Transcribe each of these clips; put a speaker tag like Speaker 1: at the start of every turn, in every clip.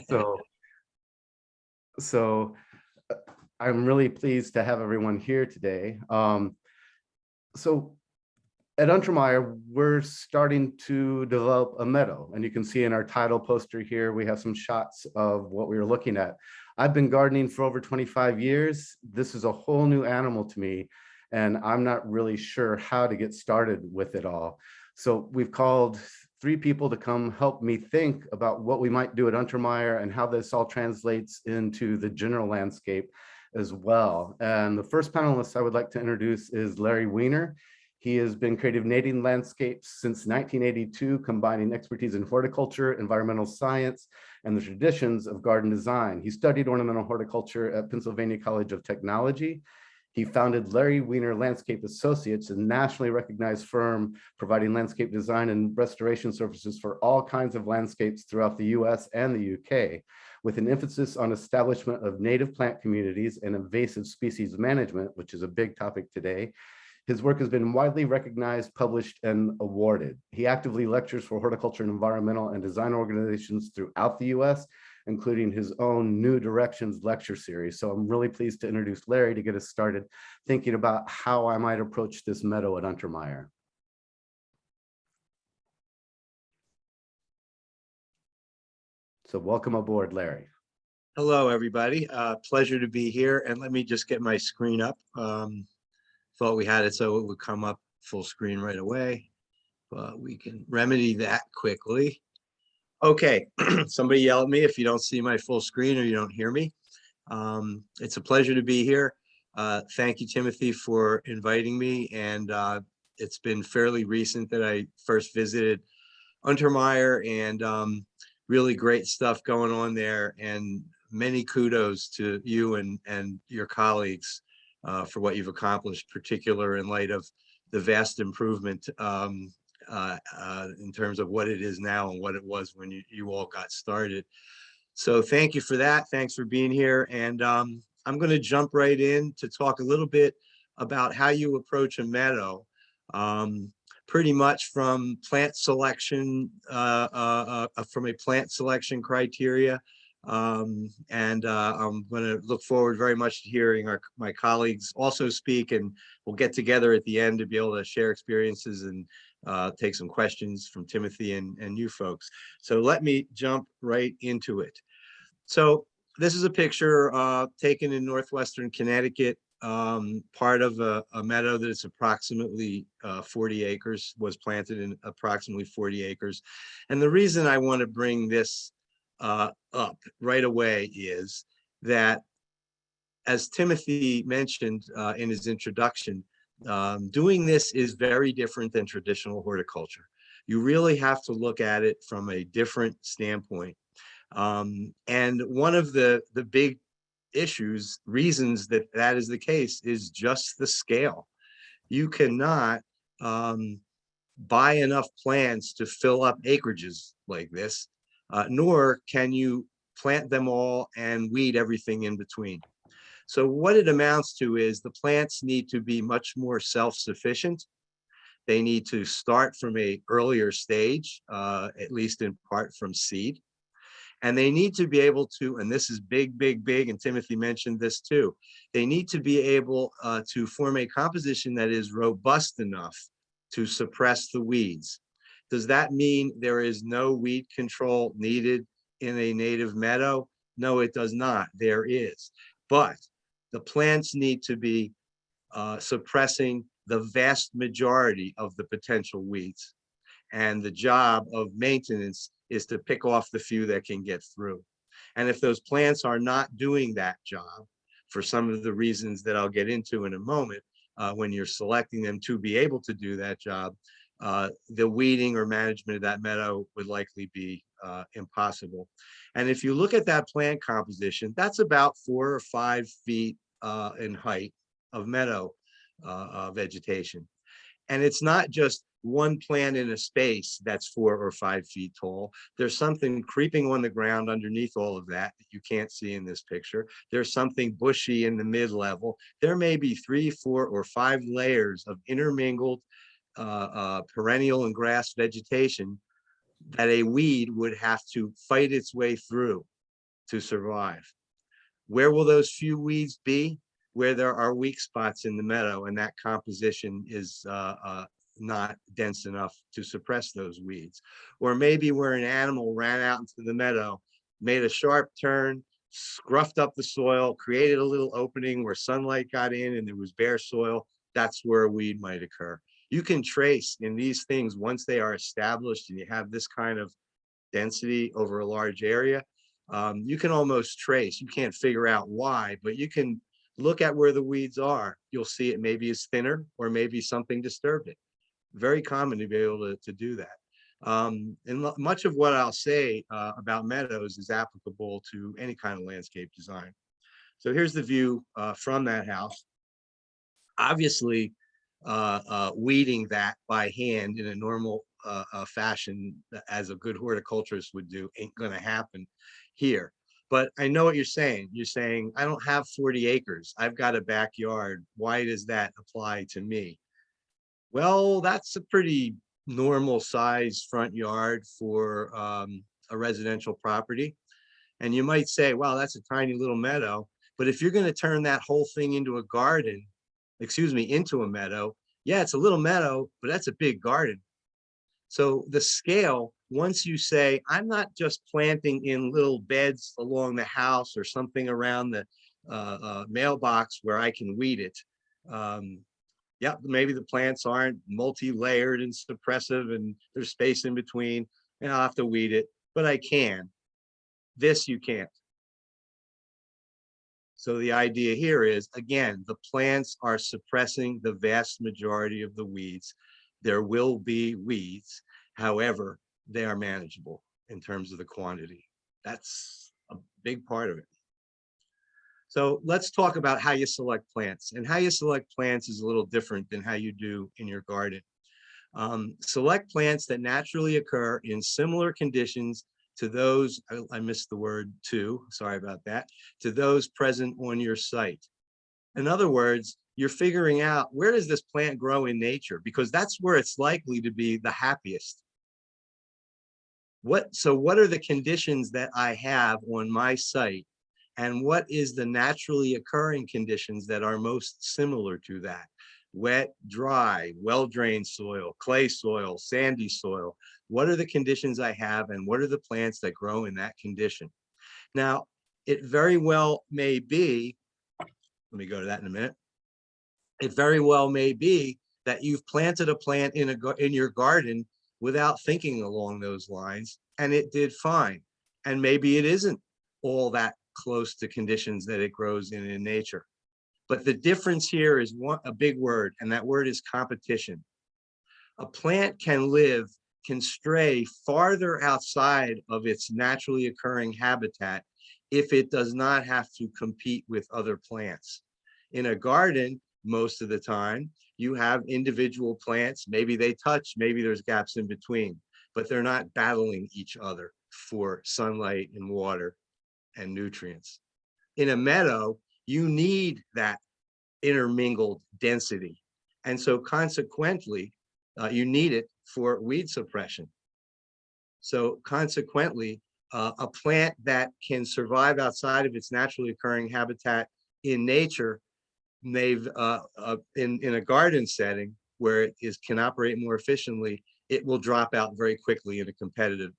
Speaker 1: So, so uh, I'm really pleased to have everyone here today. So at Untermyer, we're starting to develop a meadow, and you can see in our title poster here, we have some shots of what we were looking at. I've been gardening for over 25 years. This is a whole new animal to me, and I'm not really sure how to get started with it all. So we've called 3 people to come help me think about what we might do at Untermyer and how this all translates into the general landscape as well. And the first panelist I would like to introduce is Larry Weaner. He has been creating native landscapes since 1982, combining expertise in horticulture, environmental science, and the traditions of garden design. He studied ornamental horticulture at Pennsylvania College of Technology. He founded Larry Weaner Landscape Associates, a nationally recognized firm providing landscape design and restoration services for all kinds of landscapes throughout the US and the UK, with an emphasis on establishment of native plant communities and invasive species management, which is a big topic today. His work has been widely recognized, published, and awarded. He actively lectures for horticulture and environmental and design organizations throughout the US, including his own New Directions lecture series. So I'm really pleased to introduce Larry to get us started thinking about how I might approach this meadow at Untermyer. So welcome aboard, Larry.
Speaker 2: Hello, everybody. Pleasure to be here. And let me just get my screen up. Thought we had it so it would come up full screen right away, but we can remedy that quickly. Okay, somebody yell at me if you don't see my full screen or you don't hear me. It's a pleasure to be here. Thank you, Timothy, for inviting me. And it's been fairly recent that I first visited Untermyer, and really great stuff going on there. And many kudos to you and your colleagues for what you've accomplished, particular in light of the vast improvement in terms of what it is now and what it was when you all got started. So thank you for that. Thanks for being here. And I'm going to jump right in to talk a little bit about how you approach a meadow, pretty much from plant selection, from a plant selection criteria. I'm going to look forward very much to hearing my colleagues also speak, and we'll get together at the end to be able to share experiences and take some questions from Timothy and you folks. So let me jump right into it. So this is a picture taken in northwestern Connecticut, part of a meadow that is approximately 40 acres, was planted in approximately 40 acres. And the reason I want to bring this up right away is that, as Timothy mentioned in his introduction, doing this is very different than traditional horticulture. You really have to look at it from a different standpoint. And one of the big reasons that that is the case is just the scale. You cannot buy enough plants to fill up acreages like this, nor can you plant them all and weed everything in between. So what it amounts to is the plants need to be much more self-sufficient. They need to start from an earlier stage, at least in part from seed. And they need to be able to, and this is big, big, big, and Timothy mentioned this too, they need to be able to form a composition that is robust enough to suppress the weeds. Does that mean there is no weed control needed in a native meadow? No, it does not. There is. But the plants need to be suppressing the vast majority of the potential weeds. And the job of maintenance is to pick off the few that can get through. And if those plants are not doing that job, for some of the reasons that I'll get into in a moment, when you're selecting them to be able to do that job, the weeding or management of that meadow would likely be impossible. And if you look at that plant composition, that's about 4 or 5 feet in height of meadow vegetation. And it's not just one plant in a space that's 4 or 5 feet tall. There's something creeping on the ground underneath all of that you can't see in this picture. There's something bushy in the mid-level. There may be 3, 4, or 5 layers of intermingled perennial and grass vegetation that a weed would have to fight its way through to survive. Where will those few weeds be? Where there are weak spots in the meadow and that composition is not dense enough to suppress those weeds. Or maybe where an animal ran out into the meadow, made a sharp turn, scruffed up the soil, created a little opening where sunlight got in and there was bare soil. That's where a weed might occur. You can trace in these things, once they are established and you have this kind of density over a large area, you can almost trace. You can't figure out why, but you can look at where the weeds are. You'll see it maybe is thinner or maybe something disturbed it. Very common to be able to do that. And much of what I'll say about meadows is applicable to any kind of landscape design. So here's the view from that house. Obviously, weeding that by hand in a normal fashion, as a good horticulturist would do, ain't going to happen here. But I know what you're saying. You're saying, I don't have 40 acres. I've got a backyard. Why does that apply to me? Well, that's a pretty normal size front yard for a residential property. And you might say, well, that's a tiny little meadow. But if you're going to turn that whole thing into a garden, excuse me, into a meadow, yeah, it's a little meadow, but that's a big garden. So the scale, once you say, I'm not just planting in little beds along the house or something around the mailbox where I can weed it. Yeah, maybe the plants aren't multi-layered and suppressive and there's space in between and I'll have to weed it, but I can. This you can't. So the idea here is, again, the plants are suppressing the vast majority of the weeds. There will be weeds. However, they are manageable in terms of the quantity. That's a big part of it. So let's talk about how you select plants. And how you select plants is a little different than how you do in your garden. Select plants that naturally occur in similar conditions to those, I missed the word to, sorry about that, to those present on your site. In other words, you're figuring out, where does this plant grow in nature? Because that's where it's likely to be the happiest. So what are the conditions that I have on my site? And what is the naturally occurring conditions that are most similar to that? Wet, dry, well-drained soil, clay soil, sandy soil. What are the conditions I have and what are the plants that grow in that condition? Now, it very well may be, let me go to that in a minute. It very well may be that you've planted a plant in your garden without thinking along those lines and it did fine. And maybe it isn't all that close to conditions that it grows in nature. But the difference here is a big word, and that word is competition. A plant can stray farther outside of its naturally occurring habitat if it does not have to compete with other plants. In a garden, most of the time, you have individual plants. Maybe they touch, maybe there's gaps in between, but they're not battling each other for sunlight and water and nutrients. In a meadow, you need that intermingled density. And so consequently, you need it for weed suppression. So consequently, a plant that can survive outside of its naturally occurring habitat in nature, in a garden setting where it can operate more efficiently, it will drop out very quickly in a competitive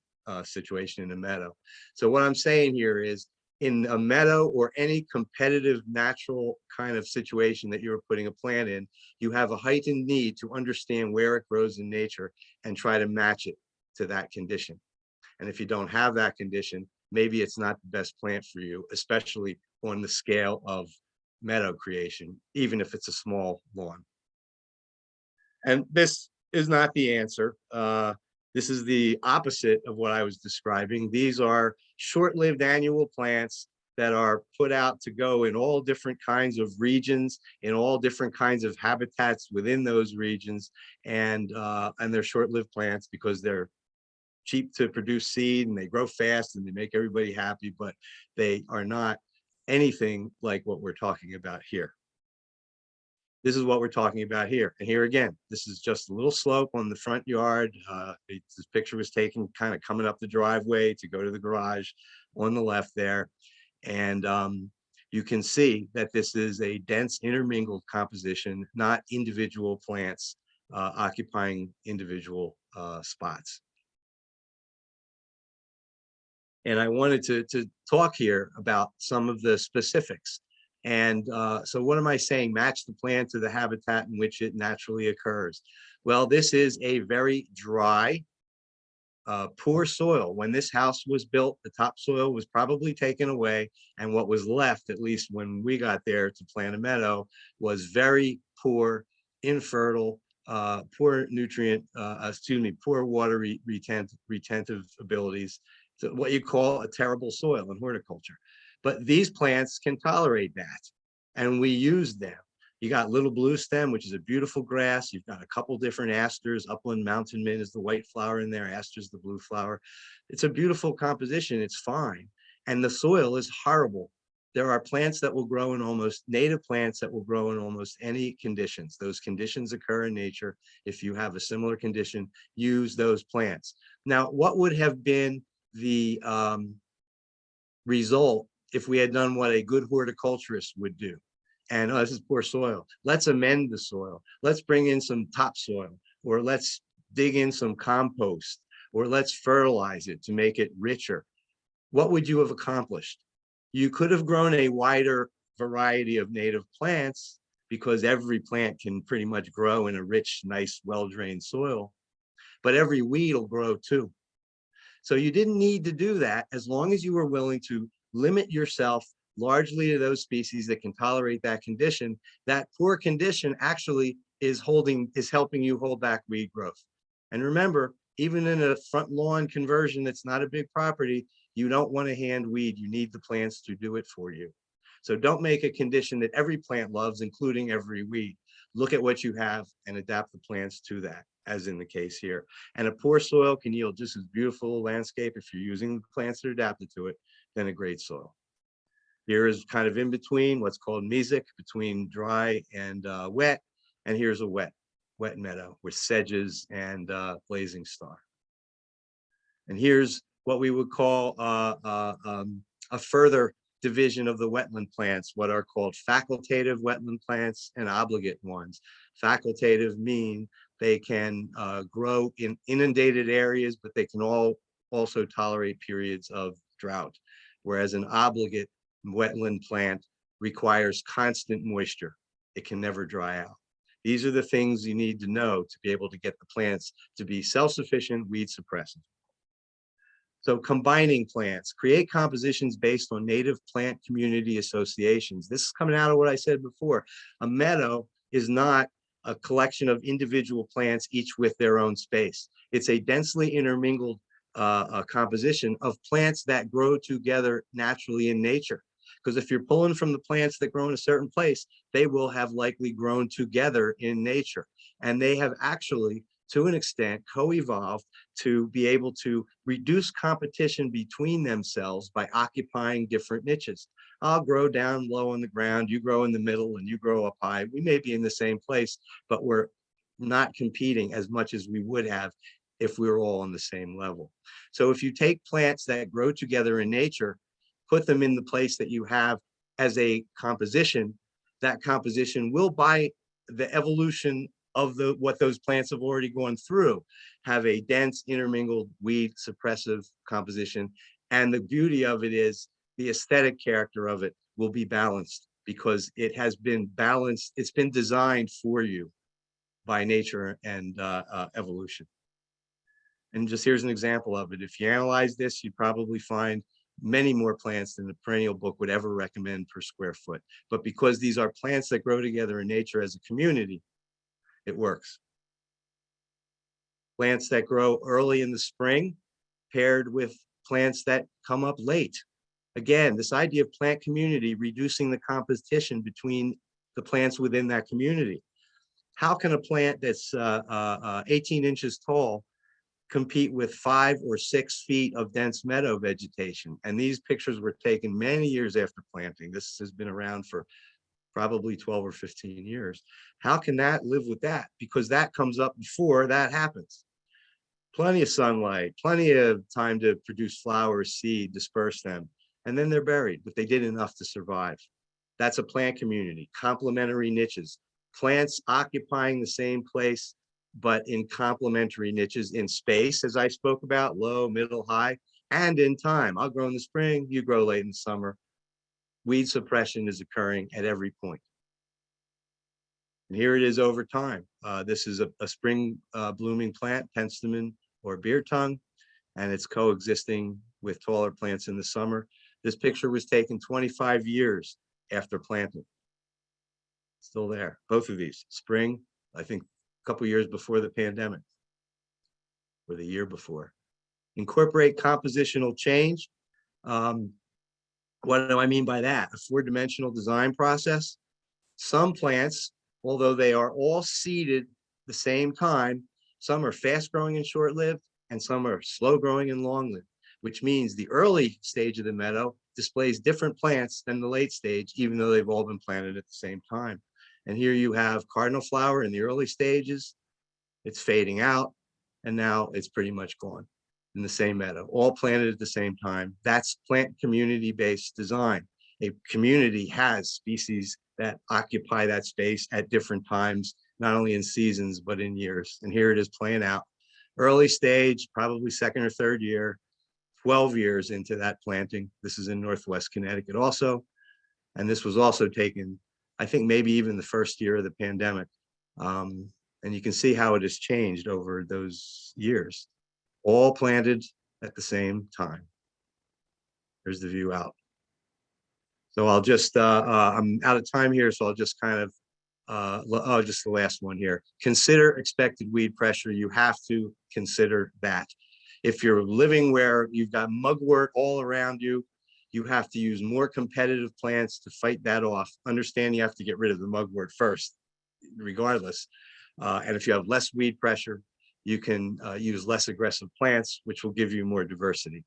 Speaker 2: situation in a meadow. So what I'm saying here is, in a meadow or any competitive natural kind of situation that you're putting a plant in, you have a heightened need to understand where it grows in nature and try to match it to that condition. And if you don't have that condition, maybe it's not the best plant for you, especially on the scale of meadow creation, even if it's a small lawn. And this is not the answer. This is the opposite of what I was describing. These are short-lived annual plants that are put out to go in all different kinds of regions, in all different kinds of habitats within those regions. And they're short-lived plants because they're cheap to produce seed and they grow fast and they make everybody happy, but they are not anything like what we're talking about here. This is what we're talking about here. And here again, this is just a little slope on the front yard. This picture was taken kind of coming up the driveway to go to the garage on the left there. And you can see that this is a dense intermingled composition, not individual plants occupying individual spots. And I wanted to talk here about some of the specifics. And so what am I saying? Match the plant to the habitat in which it naturally occurs. Well, this is a very dry, poor soil. When this house was built, the topsoil was probably taken away. And what was left, at least when we got there to plant a meadow, was very poor, infertile, poor nutrient, poor water retentive abilities. So what you call a terrible soil in horticulture. But these plants can tolerate that, and we use them. You got little blue stem, which is a beautiful grass. You've got a couple different asters. Upland mountain mint is the white flower in there. Aster's the blue flower. It's a beautiful composition. It's fine. And the soil is horrible. There are plants that will grow in almost native plants that will grow in almost any conditions. Those conditions occur in nature. If you have a similar condition, use those plants. Now, what would have been the result if we had done what a good horticulturist would do? And this is poor soil. Let's amend the soil. Let's bring in some topsoil, or let's dig in some compost, or let's fertilize it to make it richer. What would you have accomplished? You could have grown a wider variety of native plants, because every plant can pretty much grow in a rich, nice, well-drained soil, but every weed will grow too. So you didn't need to do that, as long as you were willing to limit yourself largely to those species that can tolerate that condition. That poor condition actually is helping you hold back weed growth. And remember, even in a front lawn conversion that's not a big property, you don't want to hand weed. You need the plants to do it for you. So don't make a condition that every plant loves, including every weed. Look at what you have and adapt the plants to that, as in the case here. And a poor soil can yield just as beautiful a landscape, if you're using the plants that are adapted to it, than a great soil. Here is kind of in between, what's called mesic, between dry and wet. And here's a wet meadow with sedges and blazing star. And here's what we would call a further division of the wetland plants, what are called facultative wetland plants and obligate ones. Facultative mean they can grow in inundated areas, but they can also tolerate periods of drought. Whereas an obligate wetland plant requires constant moisture. It can never dry out. These are the things you need to know to be able to get the plants to be self-sufficient, weed suppressant. So combining plants, create compositions based on native plant community associations. This is coming out of what I said before. A meadow is not a collection of individual plants, each with their own space. It's a densely intermingled composition of plants that grow together naturally in nature. Because if you're pulling from the plants that grow in a certain place, they will have likely grown together in nature. And they have actually, to an extent, co-evolved to be able to reduce competition between themselves by occupying different niches. I'll grow down low on the ground, you grow in the middle, and you grow up high. We may be in the same place, but we're not competing as much as we would have if we were all on the same level. So if you take plants that grow together in nature, put them in the place that you have as a composition, that composition will, by the evolution of what those plants have already gone through, have a dense intermingled weed suppressive composition. And the beauty of it is the aesthetic character of it will be balanced, because it has been balanced. It's been designed for you by nature and evolution. And just here's an example of it. If you analyze this, you'd probably find many more plants than the perennial book would ever recommend per square foot. But because these are plants that grow together in nature as a community, it works. Plants that grow early in the spring paired with plants that come up late. Again, this idea of plant community, reducing the competition between the plants within that community. How can a plant that's 18 inches tall compete with 5 or 6 feet of dense meadow vegetation? And these pictures were taken many years after planting. This has been around for probably 12 or 15 years. How can that live with that? Because that comes up before that happens. Plenty of sunlight, plenty of time to produce flowers, seed, disperse them, and then they're buried, but they did enough to survive. That's a plant community, complementary niches, plants occupying the same place, but in complementary niches in space, as I spoke about, low, middle, high, and in time. I'll grow in the spring, you grow late in the summer. Weed suppression is occurring at every point. And here it is over time. This is a spring blooming plant, penstemon or beer tongue, and it's coexisting with taller plants in the summer. This picture was taken 25 years after planting. Still there, both of these, spring, I think a couple years before the pandemic, or the year before. Incorporate compositional change. What do I mean by that? A four-dimensional design process. Some plants, although they are all seeded the same time, some are fast-growing and short-lived, and some are slow-growing and long-lived, which means the early stage of the meadow displays different plants than the late stage, even though they've all been planted at the same time. And here you have cardinal flower in the early stages. It's fading out, and now it's pretty much gone in the same meadow, all planted at the same time. That's plant community-based design. A community has species that occupy that space at different times, not only in seasons, but in years. And here it is playing out. Early stage, probably second or third year, 12 years into that planting. This is in Northwest Connecticut also. And this was also taken, I think maybe even the first year of the pandemic. And you can see how it has changed over those years, all planted at the same time. There's the view out. So I'll just, I'm out of time here, so I'll just kind of, just the last one here. Consider expected weed pressure. You have to consider that. If you're living where you've got mugwort all around you, you have to use more competitive plants to fight that off. Understand you have to get rid of the mugwort first, regardless. And if you have less weed pressure, you can use less aggressive plants, which will give you more diversity.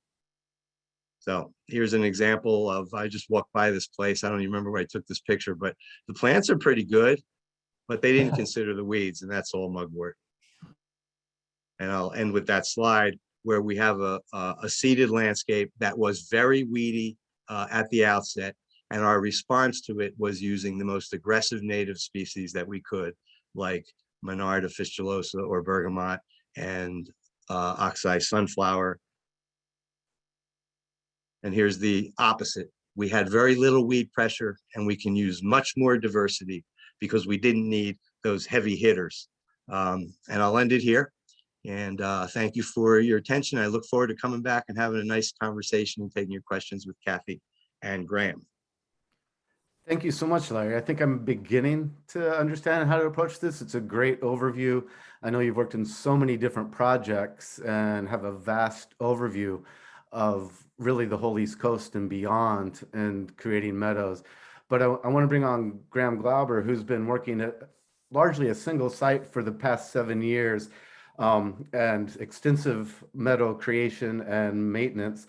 Speaker 2: So here's an example of, I just walked by this place. I don't even remember where I took this picture, but the plants are pretty good, but they didn't consider the weeds, and that's all mugwort. And I'll end with that slide where we have a seeded landscape that was very weedy at the outset. And our response to it was using the most aggressive native species that we could, like Monarda fistulosa or bergamot and oxeye sunflower. And here's the opposite. We had very little weed pressure, and we can use much more diversity because we didn't need those heavy hitters. And I'll end it here. And thank you for your attention. I look forward to coming back and having a nice conversation and taking your questions with Cathy and Graham.
Speaker 1: Thank you so much, Larry. I think I'm beginning to understand how to approach this. It's a great overview. I know you've worked in so many different projects and have a vast overview of really the whole East Coast and beyond and creating meadows. But I want to bring on Graham Glauber, who's been working at largely a single site for the past 7 years, and extensive meadow creation and maintenance.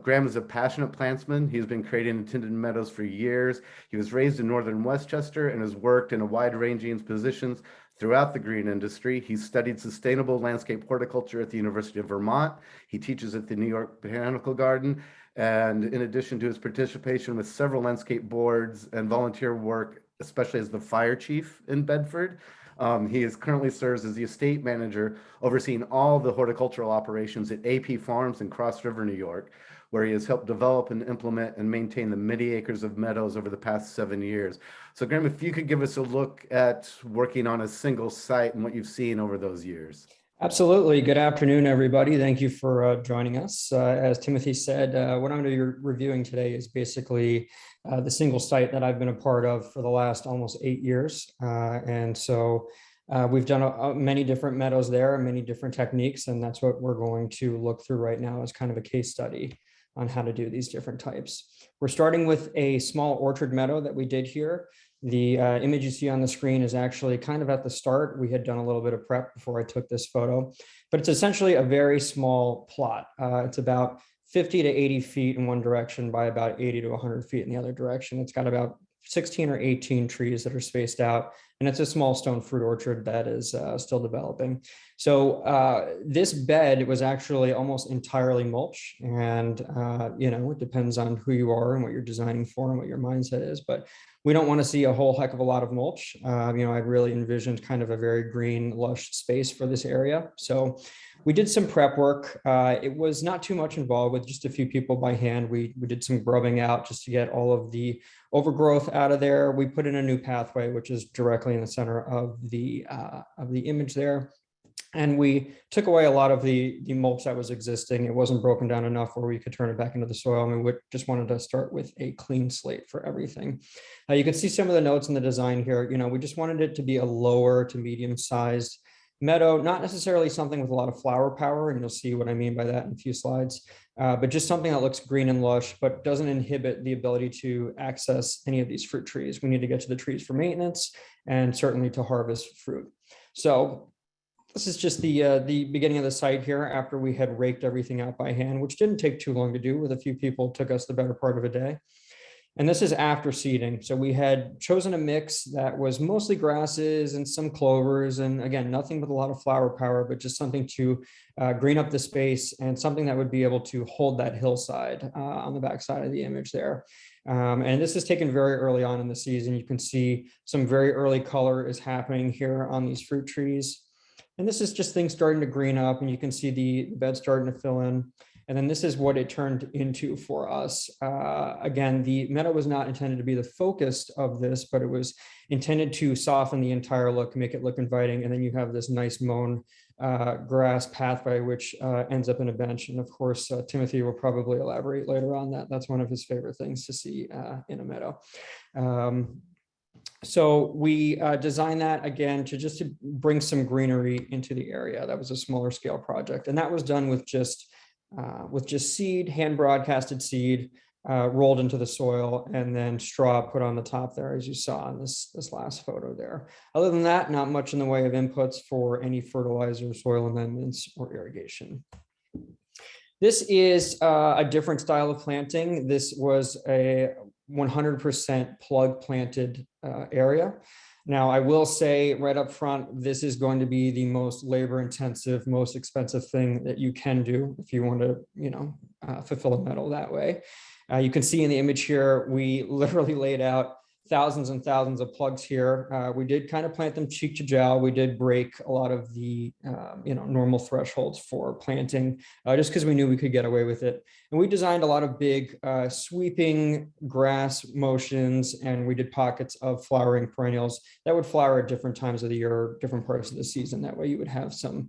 Speaker 1: Graham is a passionate plantsman. He's been creating and tending meadows for years. He was raised in northern Westchester and has worked in a wide-ranging positions throughout the green industry. He's studied sustainable landscape horticulture at the University of Vermont. He teaches at the New York Botanical Garden. And in addition to his participation with several landscape boards and volunteer work, especially as the fire chief in Bedford, he currently serves as the estate manager, overseeing all the horticultural operations at AP Farms in Cross River, New York, where he has helped develop and implement and maintain the many acres of meadows over the past 7 years. So Graham, if you could give us a look at working on a single site and what you've seen over those years.
Speaker 3: Absolutely. Good afternoon, everybody. Thank you for joining us. As Timothy said, what I'm going to be reviewing today is basically the single site that I've been a part of for the last almost 8 years. And so we've done many different meadows there, many different techniques, and that's what we're going to look through right now as kind of a case study on how to do these different types. We're starting with a small orchard meadow that we did here. The image you see on the screen is actually kind of at the start. We had done a little bit of prep before I took this photo, but it's essentially a very small plot. It's about 50 to 80 feet in one direction by about 80 to 100 feet in the other direction. It's got about 16 or 18 trees that are spaced out. And it's a small stone fruit orchard that is still developing. So this bed was actually almost entirely mulch. And, it depends on who you are and what you're designing for and what your mindset is. But we don't want to see a whole heck of a lot of mulch. I really envisioned kind of a very green, lush space for this area. So we did some prep work. It was not too much involved with just a few people by hand. We did some grubbing out just to get all of the overgrowth out of there. We put in a new pathway, which is directly in the center of the image there. And we took away a lot of the mulch that was existing. It wasn't broken down enough where we could turn it back into the soil. And we just wanted to start with a clean slate for everything. You can see some of the notes in the design here. We just wanted it to be a lower to medium sized meadow, not necessarily something with a lot of flower power. And you'll see what I mean by that in a few slides, but just something that looks green and lush, but doesn't inhibit the ability to access any of these fruit trees. We need to get to the trees for maintenance and certainly to harvest fruit. So this is just the beginning of the site here after we had raked everything out by hand, which didn't take too long to do. With a few people, it took us the better part of a day. And this is after seeding. So we had chosen a mix that was mostly grasses and some clovers. And again, nothing with a lot of flower power, but just something to green up the space and something that would be able to hold that hillside on the backside of the image there. And this is taken very early on in the season. You can see some very early color is happening here on these fruit trees. And this is just things starting to green up, and you can see the bed starting to fill in. And then this is what it turned into for us. Again, the meadow was not intended to be the focus of this, but it was intended to soften the entire look, make it look inviting. And then you have this nice mown grass pathway, which ends up in a bench. And of course, Timothy will probably elaborate later on that. That's one of his favorite things to see in a meadow. So we designed that again to bring some greenery into the area. That was a smaller scale project, and that was done with just seed, hand broadcasted seed, rolled into the soil, and then straw put on the top there, as you saw in this last photo there. Other than that, not much in the way of inputs for any fertilizer, soil amendments, or irrigation. This is a different style of planting. This was a 100% plug planted area. Now, I will say right up front, this is going to be the most labor intensive, most expensive thing that you can do if you want to, fulfill a meadow that way. You can see in the image here, we literally laid out thousands and thousands of plugs here. We did kind of plant them cheek to jowl. We did break a lot of the, normal thresholds for planting just because we knew we could get away with it. And we designed a lot of big sweeping grass motions, and we did pockets of flowering perennials that would flower at different times of the year, different parts of the season. That way you would have some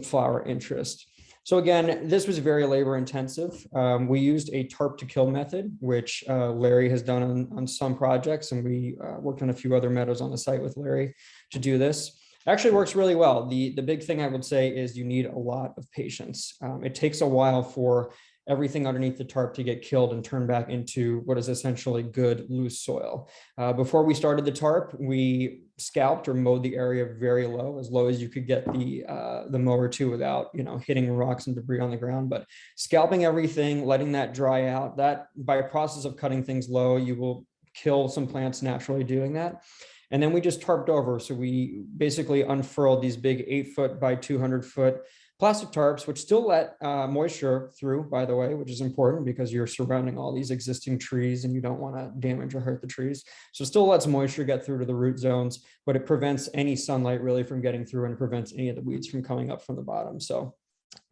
Speaker 3: flower interest. So again, this was very labor intensive. We used a tarp to kill method, which Larry has done on some projects, and we worked on a few other meadows on the site with Larry to do this. It actually works really well. The big thing I would say is you need a lot of patience. It takes a while for everything underneath the tarp to get killed and turned back into what is essentially good loose soil. Before we started the tarp, we scalped or mowed the area very low as you could get the mower to without hitting rocks and debris on the ground. But scalping everything, letting that dry out, that by process of cutting things low, you will kill some plants naturally doing that. And then we just tarped over. So we basically unfurled these big 8-foot by 200-foot plastic tarps, which still let moisture through, by the way, which is important because you're surrounding all these existing trees and you don't want to damage or hurt the trees. So it still lets moisture get through to the root zones, but it prevents any sunlight really from getting through and prevents any of the weeds from coming up from the bottom. So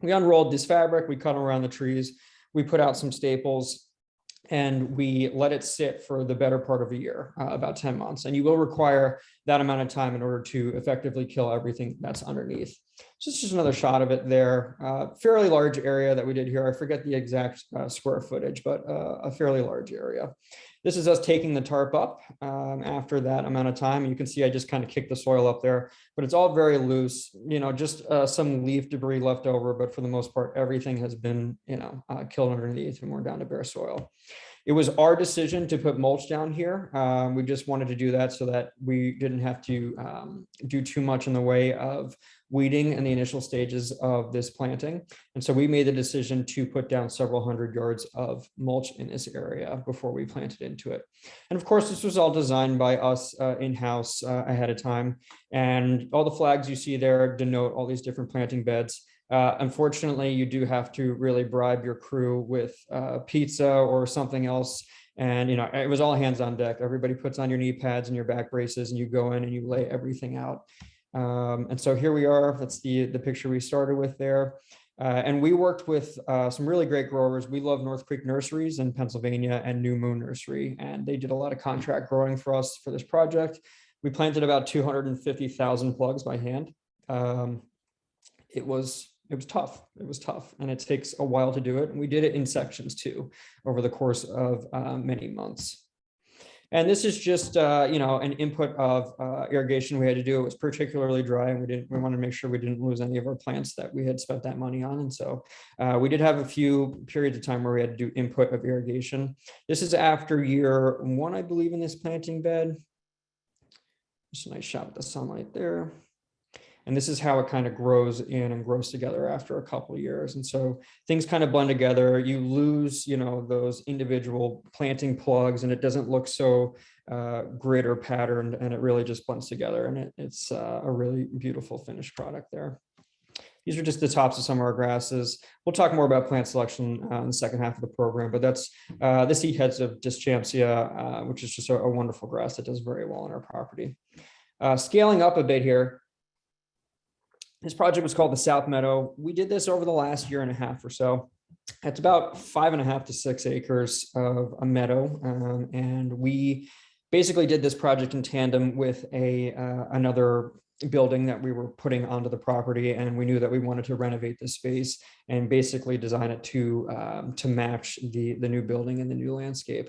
Speaker 3: we unrolled this fabric, we cut around the trees, we put out some staples, and we let it sit for the better part of a year, about 10 months. And you will require that amount of time in order to effectively kill everything that's underneath. So it's just another shot of it there. Fairly large area that we did here. I forget the exact square footage, but a fairly large area. This is us taking the tarp up after that amount of time. You can see I just kind of kicked the soil up there, but it's all very loose, just some leaf debris left over. But for the most part, everything has been, killed underneath and we're down to bare soil. It was our decision to put mulch down here. We just wanted to do that so that we didn't have to do too much in the way of weeding in the initial stages of this planting. And so we made the decision to put down several hundred yards of mulch in this area before we planted into it. And of course, this was all designed by us in-house ahead of time. And all the flags you see there denote all these different planting beds. Unfortunately, you do have to really bribe your crew with pizza or something else. And, you know, it was all hands on deck. Everybody puts on your knee pads and your back braces, and you go in and you lay everything out. And so here we are. That's the picture we started with there. And we worked with some really great growers. We love North Creek Nurseries in Pennsylvania and New Moon Nursery, and they did a lot of contract growing for us for this project. We planted about 250,000 plugs by hand. It was tough. It was tough, and it takes a while to do it. And we did it in sections too, over the course of many months. And this is just, you know, an input of irrigation we had to do. It was particularly dry, and we wanted to make sure we didn't lose any of our plants that we had spent that money on. And so we did have a few periods of time where we had to do input of irrigation. This is after year 1, I believe, in this planting bed. Just a nice shot with the sunlight there. And this is how it kind of grows in and grows together after a couple of years. And so things kind of blend together. You lose, you know, those individual planting plugs, and it doesn't look so grid or patterned, and it really just blends together. And it's a really beautiful finished product there. These are just the tops of some of our grasses. We'll talk more about plant selection in the second half of the program, but that's the seed heads of Dischampsia, which is just a wonderful grass that does very well on our property. Scaling up a bit here. This project was called the South Meadow. We did this over the last year and a half or so. It's about 5.5 to 6 acres of a meadow. And we basically did this project in tandem with another building that we were putting onto the property. And we knew that we wanted to renovate the space and basically design it to match the new building and the new landscape.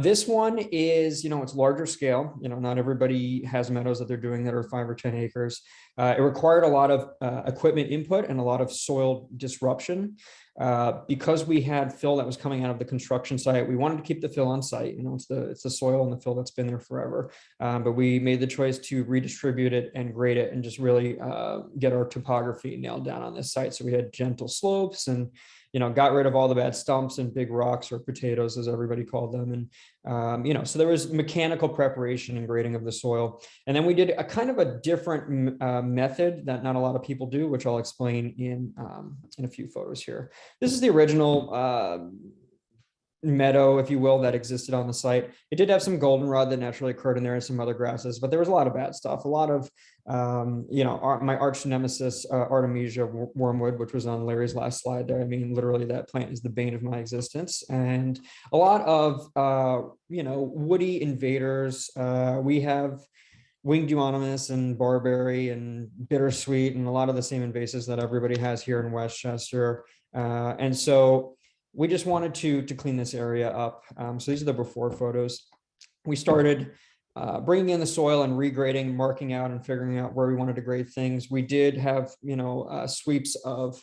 Speaker 3: This one is, you know, it's larger scale. You know, not everybody has meadows that they're doing that are 5 or 10 acres. It required a lot of equipment input and a lot of soil disruption. Because we had fill that was coming out of the construction site, we wanted to keep the fill on site. You know, it's the soil and the fill that's been there forever. But we made the choice to redistribute it and grade it and just really get our topography nailed down on this site. So we had gentle slopes and, you know, got rid of all the bad stumps and big rocks, or potatoes as everybody called them. And, you know, so there was mechanical preparation and grading of the soil. And then we did a kind of a different method that not a lot of people do, which I'll explain in a few photos here. This is the original meadow, if you will, that existed on the site. It did have some goldenrod that naturally occurred in there and some other grasses, but there was a lot of bad stuff. A lot of, you know, my arch nemesis, Artemisia wormwood, which was on Larry's last slide there. I mean, literally that plant is the bane of my existence. And a lot of, you know, woody invaders. We have winged euonymus and barberry and bittersweet and a lot of the same invasives that everybody has here in Westchester. And so we just wanted to clean this area up. So these are the before photos. We started bringing in the soil and regrading, marking out and figuring out where we wanted to grade things. We did have, you know, sweeps of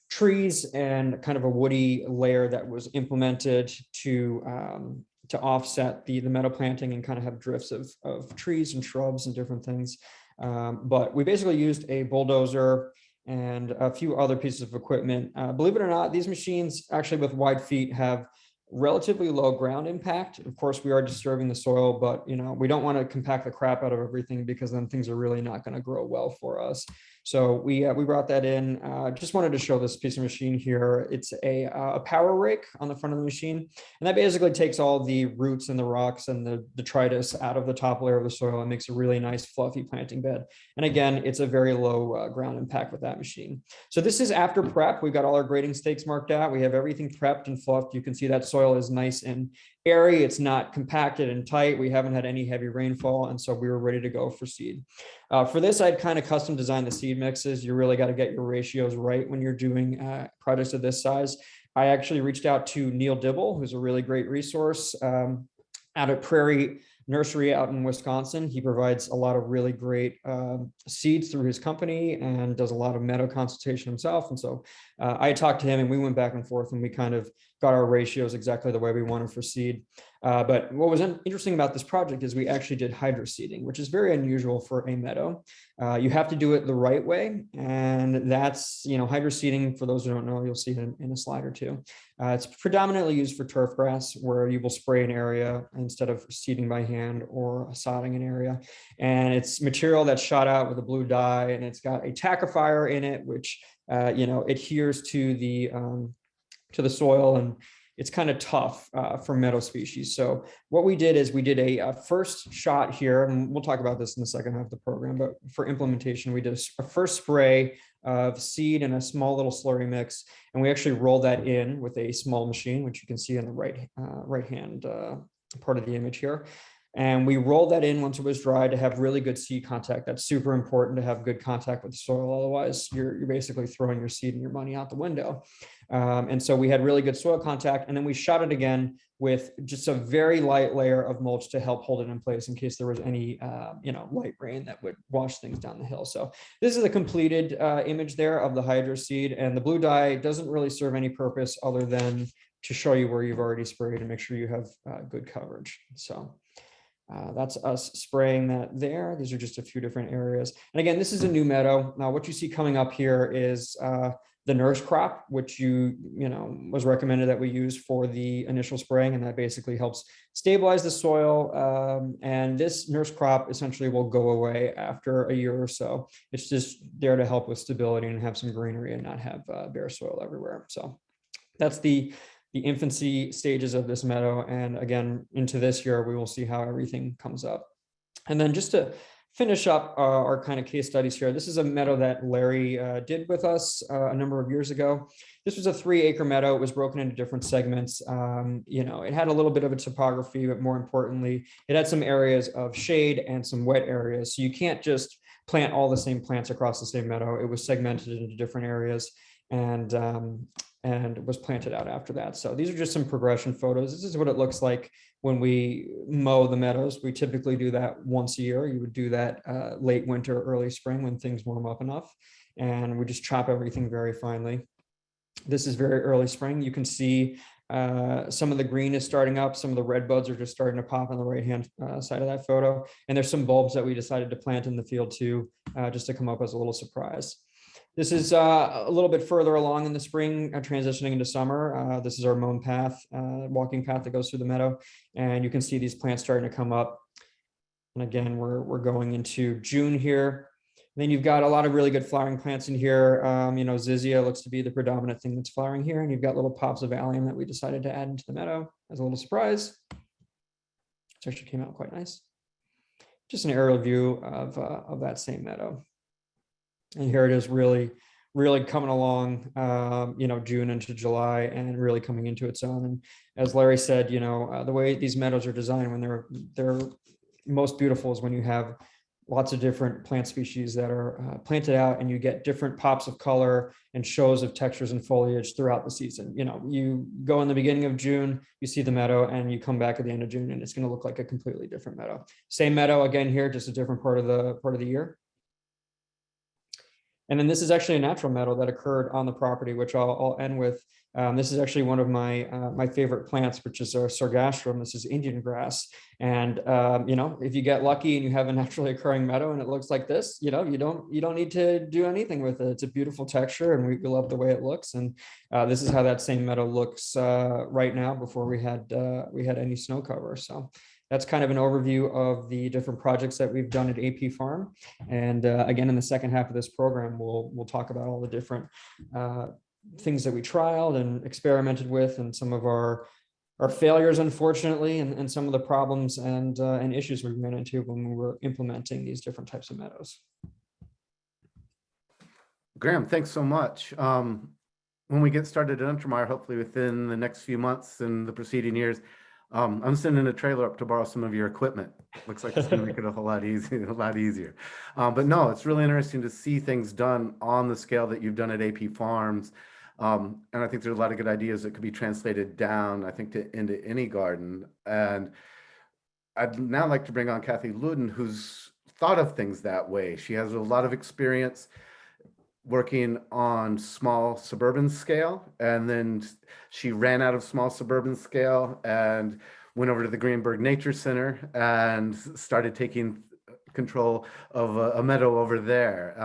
Speaker 3: trees and kind of a woody layer that was implemented to offset the meadow planting and kind of have drifts of trees and shrubs and different things. But we basically used a bulldozer and a few other pieces of equipment. Believe it or not, these machines actually with wide feet have relatively low ground impact. Of course, we are disturbing the soil, but you know, we don't want to compact the crap out of everything because then things are really not going to grow well for us. So we brought that in. Just wanted to show this piece of machine here. It's a power rake on the front of the machine, and that basically takes all the roots and the rocks and the detritus out of the top layer of the soil and makes a really nice fluffy planting bed. And again, it's a very low ground impact with that machine. So this is after prep. We've got all our grading stakes marked out. We have everything prepped and fluffed. You can see that soil is nice and airy. It's not compacted and tight. We haven't had any heavy rainfall, and so we were ready to go for seed. For this, I'd kind of custom designed the seed mixes. You really got to get your ratios right when you're doing projects of this size. I actually reached out to Neil Dibble, who's a really great resource out at Prairie Nursery out in Wisconsin. He provides a lot of really great seeds through his company and does a lot of meadow consultation himself. And so I talked to him and we went back and forth and we kind of got our ratios exactly the way we wanted for seed. But what was interesting about this project is we actually did hydroseeding, which is very unusual for a meadow. You have to do it the right way. And that's, hydroseeding, for those who don't know, you'll see it in a slide or two. It's predominantly used for turf grass, where you will spray an area instead of seeding by hand or sodding an area. And it's material that's shot out with a blue dye, and it's got a tackifier in it, which adheres to the soil, and it's kind of tough for meadow species. So what we did is we did a first shot here, and we'll talk about this in the second half of the program, but for implementation, we did a first spray of seed in a small little slurry mix, and we actually rolled that in with a small machine, which you can see on the right hand part of the image here. And we rolled that in once it was dry to have really good seed contact. That's super important, to have good contact with the soil. Otherwise, you're basically throwing your seed and your money out the window. And so we had really good soil contact. And then we shot it again with just a very light layer of mulch to help hold it in place in case there was any, light rain that would wash things down the hill. So this is a completed image there of the hydro seed. And the blue dye doesn't really serve any purpose other than to show you where you've already sprayed and make sure you have good coverage. So that's us spraying that there. These are just a few different areas. And again, this is a new meadow. Now, what you see coming up here is the nurse crop, which was recommended that we use for the initial spraying, and that basically helps stabilize the soil. And this nurse crop essentially will go away after a year or so. It's just there to help with stability and have some greenery and not have bare soil everywhere. So that's the infancy stages of this meadow. And again, into this year, we will see how everything comes up. And then just to finish up our kind of case studies here, this is a meadow that Larry did with us a number of years ago. This was a 3-acre meadow. It was broken into different segments. It had a little bit of a topography, but more importantly, it had some areas of shade and some wet areas. So you can't just plant all the same plants across the same meadow. It was segmented into different areas, and was planted out after that. So these are just some progression photos. This is what it looks like when we mow the meadows. We typically do that once a year. You would do that late winter, early spring when things warm up enough. And we just chop everything very finely. This is very early spring. You can see some of the green is starting up. Some of the red buds are just starting to pop on the right-hand side of that photo. And there's some bulbs that we decided to plant in the field too, just to come up as a little surprise. This is a little bit further along in the spring, transitioning into summer. This is our mown path, walking path that goes through the meadow. And you can see these plants starting to come up. And again, we're going into June here. Then you've got a lot of really good flowering plants in here. Zizia looks to be the predominant thing that's flowering here. And you've got little pops of allium that we decided to add into the meadow as a little surprise. It actually came out quite nice. Just an aerial view of that same meadow. And here it is really coming along, June into July and really coming into its own. And as Larry said, the way these meadows are designed when they're most beautiful is when you have lots of different plant species that are planted out, and you get different pops of color and shows of textures and foliage throughout the season. You go in the beginning of June, you see the meadow, and you come back at the end of June, and it's going to look like a completely different meadow. Same meadow again here, just a different part of the year. And then this is actually a natural meadow that occurred on the property, which I'll end with. This is actually one of my favorite plants, which is our sargassum. This is Indian grass. And, if you get lucky and you have a naturally occurring meadow and it looks like this, you don't need to do anything with it. It's a beautiful texture and we love the way it looks. And this is how that same meadow looks right now before we had any snow cover. So that's kind of an overview of the different projects that we've done at AP Farm. And again, in the second half of this program, we'll talk about all the different things that we trialed and experimented with, and some of our failures, unfortunately, and some of the problems and issues we ran into when we were implementing these different types of meadows.
Speaker 1: Graham, thanks so much. When we get started at Untermyer, hopefully within the next few months and the preceding years, I'm sending a trailer up to borrow some of your equipment. Looks like it's going to make it a whole lot easier. But no, it's really interesting to see things done on the scale that you've done at AP Farms. And I think there's a lot of good ideas that could be translated down, I think, into any garden. And I'd now like to bring on Cathy Ludden, who's thought of things that way. She has a lot of experience working on small suburban scale, and then she ran out of small suburban scale and went over to the Greenberg Nature Center and started taking control of a meadow over there.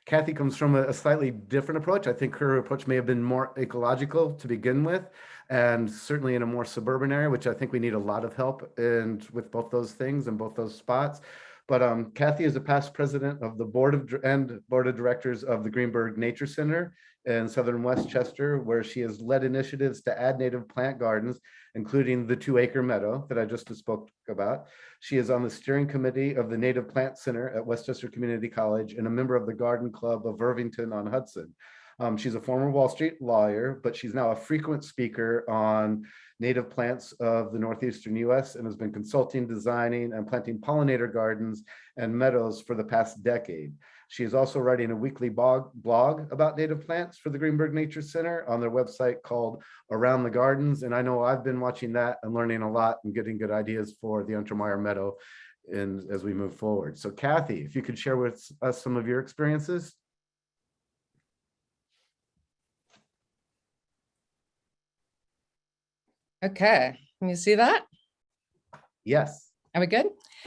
Speaker 1: Cathy comes from a slightly different approach. I think her approach may have been more ecological to begin with, and certainly in a more suburban area, which I think we need a lot of help in with both those things and both those spots. But Cathy is a past president of the board of directors of the Greenberg Nature Center in southern Westchester, where she has led initiatives to add native plant gardens, including the 2-acre meadow that I just spoke about. She is on the steering committee of the Native Plant Center at Westchester Community College and a member of the Garden Club of Irvington on Hudson. She's a former Wall Street lawyer, but she's now a frequent speaker on native plants of the northeastern US and has been consulting, designing, and planting pollinator gardens and meadows for the past decade. She is also writing a weekly blog about native plants for the Greenberg Nature Center on their website called Around the Gardens. And I know I've been watching that and learning a lot and getting good ideas for the Untermyer Meadow as we move forward. So Cathy, if you could share with us some of your experiences.
Speaker 4: Okay, can you see that?
Speaker 1: Yes.
Speaker 4: Are we good?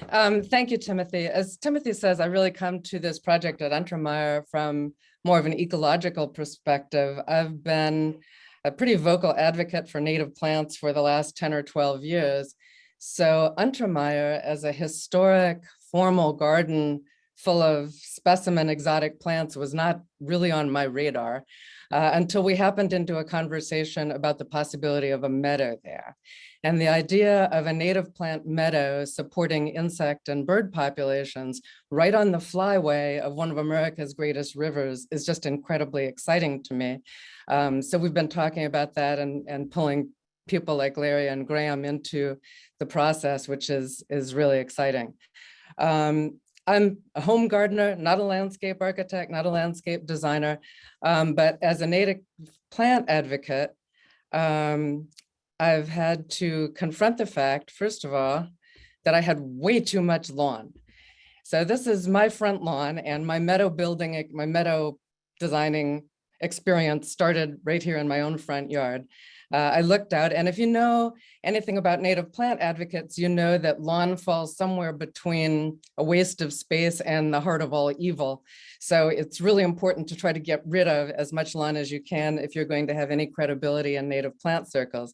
Speaker 4: Thank you, Timothy. As Timothy says, I really come to this project at Untermyer from more of an ecological perspective. I've been a pretty vocal advocate for native plants for the last 10 or 12 years. So Untermyer, as a historic formal garden full of specimen exotic plants, was not really on my radar until we happened into a conversation about the possibility of a meadow there. And the idea of a native plant meadow supporting insect and bird populations right on the flyway of one of America's greatest rivers is just incredibly exciting to me. So we've been talking about that and pulling people like Larry and Graham into the process, which is really exciting. I'm a home gardener, not a landscape architect, not a landscape designer, but as a native plant advocate, I've had to confront the fact, first of all, that I had way too much lawn. So this is my front lawn, and my meadow building, my meadow designing experience started right here in my own front yard. I looked out, and if you know anything about native plant advocates, you know that lawn falls somewhere between a waste of space and the heart of all evil. So it's really important to try to get rid of as much lawn as you can if you're going to have any credibility in native plant circles.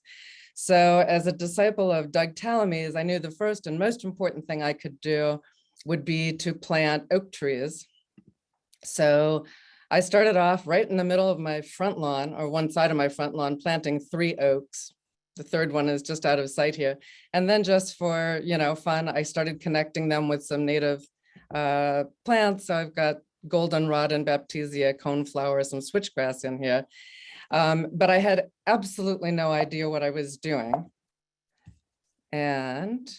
Speaker 4: So as a disciple of Doug Tallamy's, I knew the first and most important thing I could do would be to plant oak trees. So I started off right in the middle of my front lawn, or one side of my front lawn, planting 3 oaks. The third one is just out of sight here. And then just for, fun, I started connecting them with some native plants. So I've got goldenrod and baptisia, coneflower, some switchgrass in here. But I had absolutely no idea what I was doing. And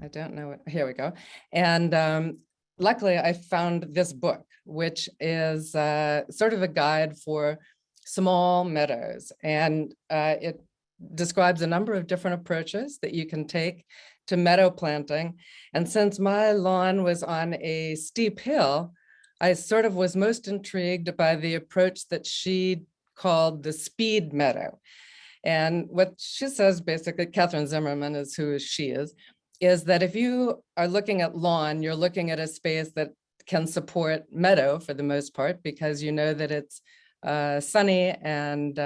Speaker 4: I don't know what, here we go. And luckily I found this book, which is sort of a guide for small meadows. And it describes a number of different approaches that you can take to meadow planting. And since my lawn was on a steep hill, I sort of was most intrigued by the approach that she called the speed meadow. And what she says, basically, Catherine Zimmerman is who she is that if you are looking at lawn, you're looking at a space that can support meadow for the most part, because you know that it's sunny and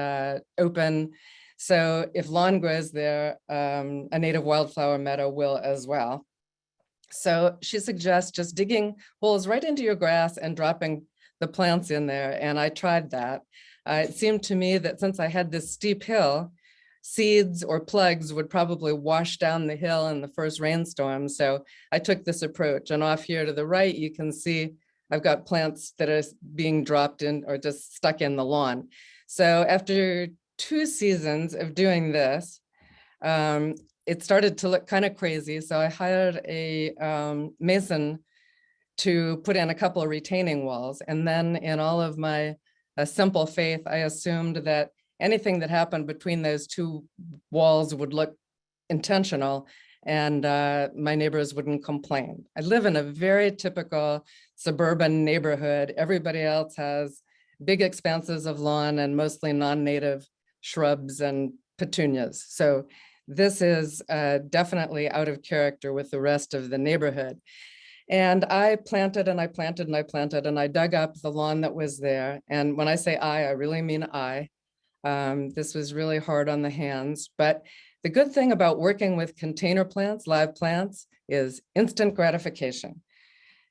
Speaker 4: open. So if lawn grows there, a native wildflower meadow will as well. So she suggests just digging holes right into your grass and dropping the plants in there. And I tried that. It seemed to me that since I had this steep hill, seeds or plugs would probably wash down the hill in the first rainstorm. So I took this approach, and off here to the right, you can see I've got plants that are being dropped in or just stuck in the lawn. So after 2 seasons of doing this, it started to look kind of crazy. So I hired a mason to put in a couple of retaining walls. And then in all of my simple faith, I assumed that anything that happened between those 2 walls would look intentional, and my neighbors wouldn't complain. I live in a very typical suburban neighborhood. Everybody else has big expanses of lawn and mostly non-native shrubs and petunias. So this is definitely out of character with the rest of the neighborhood. And I planted and I planted and I planted and I dug up the lawn that was there. And when I say I really mean I. This was really hard on the hands, but the good thing about working with container plants, live plants, is instant gratification.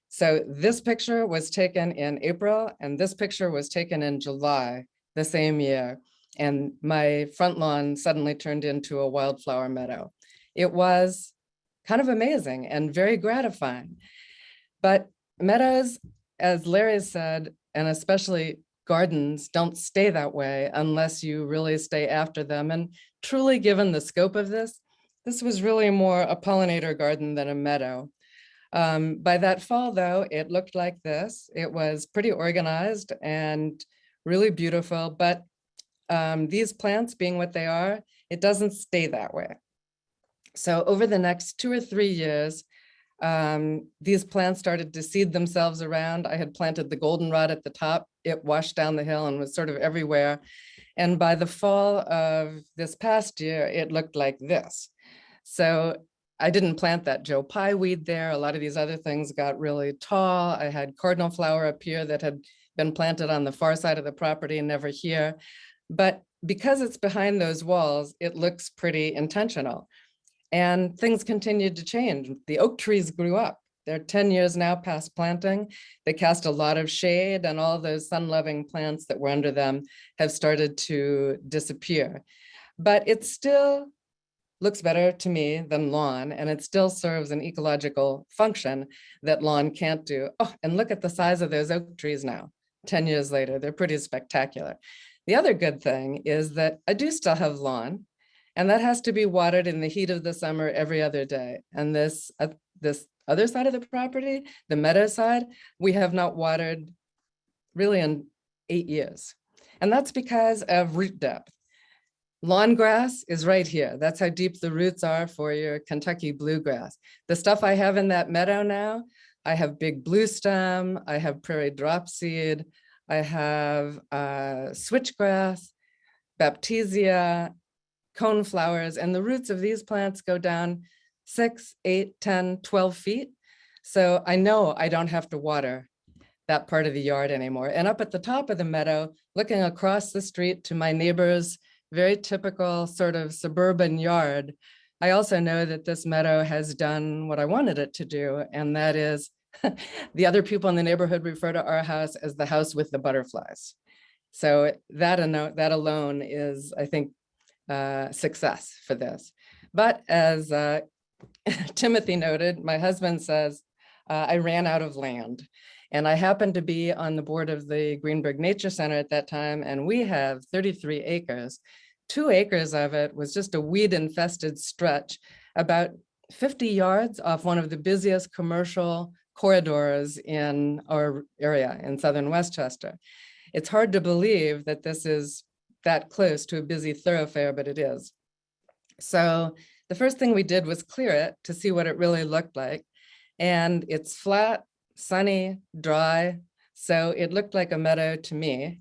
Speaker 4: So this picture was taken in April and this picture was taken in July the same year. And my front lawn suddenly turned into a wildflower meadow. It was kind of amazing and very gratifying. But meadows, as Larry said, and especially gardens, don't stay that way unless you really stay after them. And truly, given the scope of this was really more a pollinator garden than a meadow. By that fall, though, it looked like this. It was pretty organized and really beautiful, but these plants being what they are, it doesn't stay that way. So over the next 2 or 3 years, these plants started to seed themselves around. I had planted the goldenrod at the top. It washed down the hill and was sort of everywhere. And by the fall of this past year, it looked like this. So I didn't plant that Joe Pye weed there. A lot of these other things got really tall. I had cardinal flower up here that had been planted on the far side of the property and never here. But because it's behind those walls, it looks pretty intentional. And things continued to change. The oak trees grew up. They're 10 years now past planting. They cast a lot of shade and all those sun-loving plants that were under them have started to disappear. But it still looks better to me than lawn, and it still serves an ecological function that lawn can't do. Oh, and look at the size of those oak trees now, 10 years later. They're pretty spectacular. The other good thing is that I do still have lawn, and that has to be watered in the heat of the summer every other day. And this other side of the property, the meadow side, we have not watered really in 8 years. And that's because of root depth. Lawn grass is right here. That's how deep the roots are for your Kentucky bluegrass. The stuff I have in that meadow now, I have big blue stem, I have prairie dropseed, I have switchgrass, baptisia, coneflowers, and the roots of these plants go down 6, 8, 10, 12 feet. So I know I don't have to water that part of the yard anymore. And up at the top of the meadow, looking across the street to my neighbor's very typical sort of suburban yard, I also know that this meadow has done what I wanted it to do. And that is the other people in the neighborhood refer to our house as the house with the butterflies. So that alone is, I think, success for this. But as Timothy noted, my husband says, I ran out of land. And I happened to be on the board of the Greenberg Nature Center at that time, and we have 33 acres. 2 acres of it was just a weed-infested stretch about 50 yards off one of the busiest commercial corridors in our area in southern Westchester. It's hard to believe that this is that close to a busy thoroughfare, but it is. So the first thing we did was clear it to see what it really looked like. And it's flat, sunny, dry. So it looked like a meadow to me.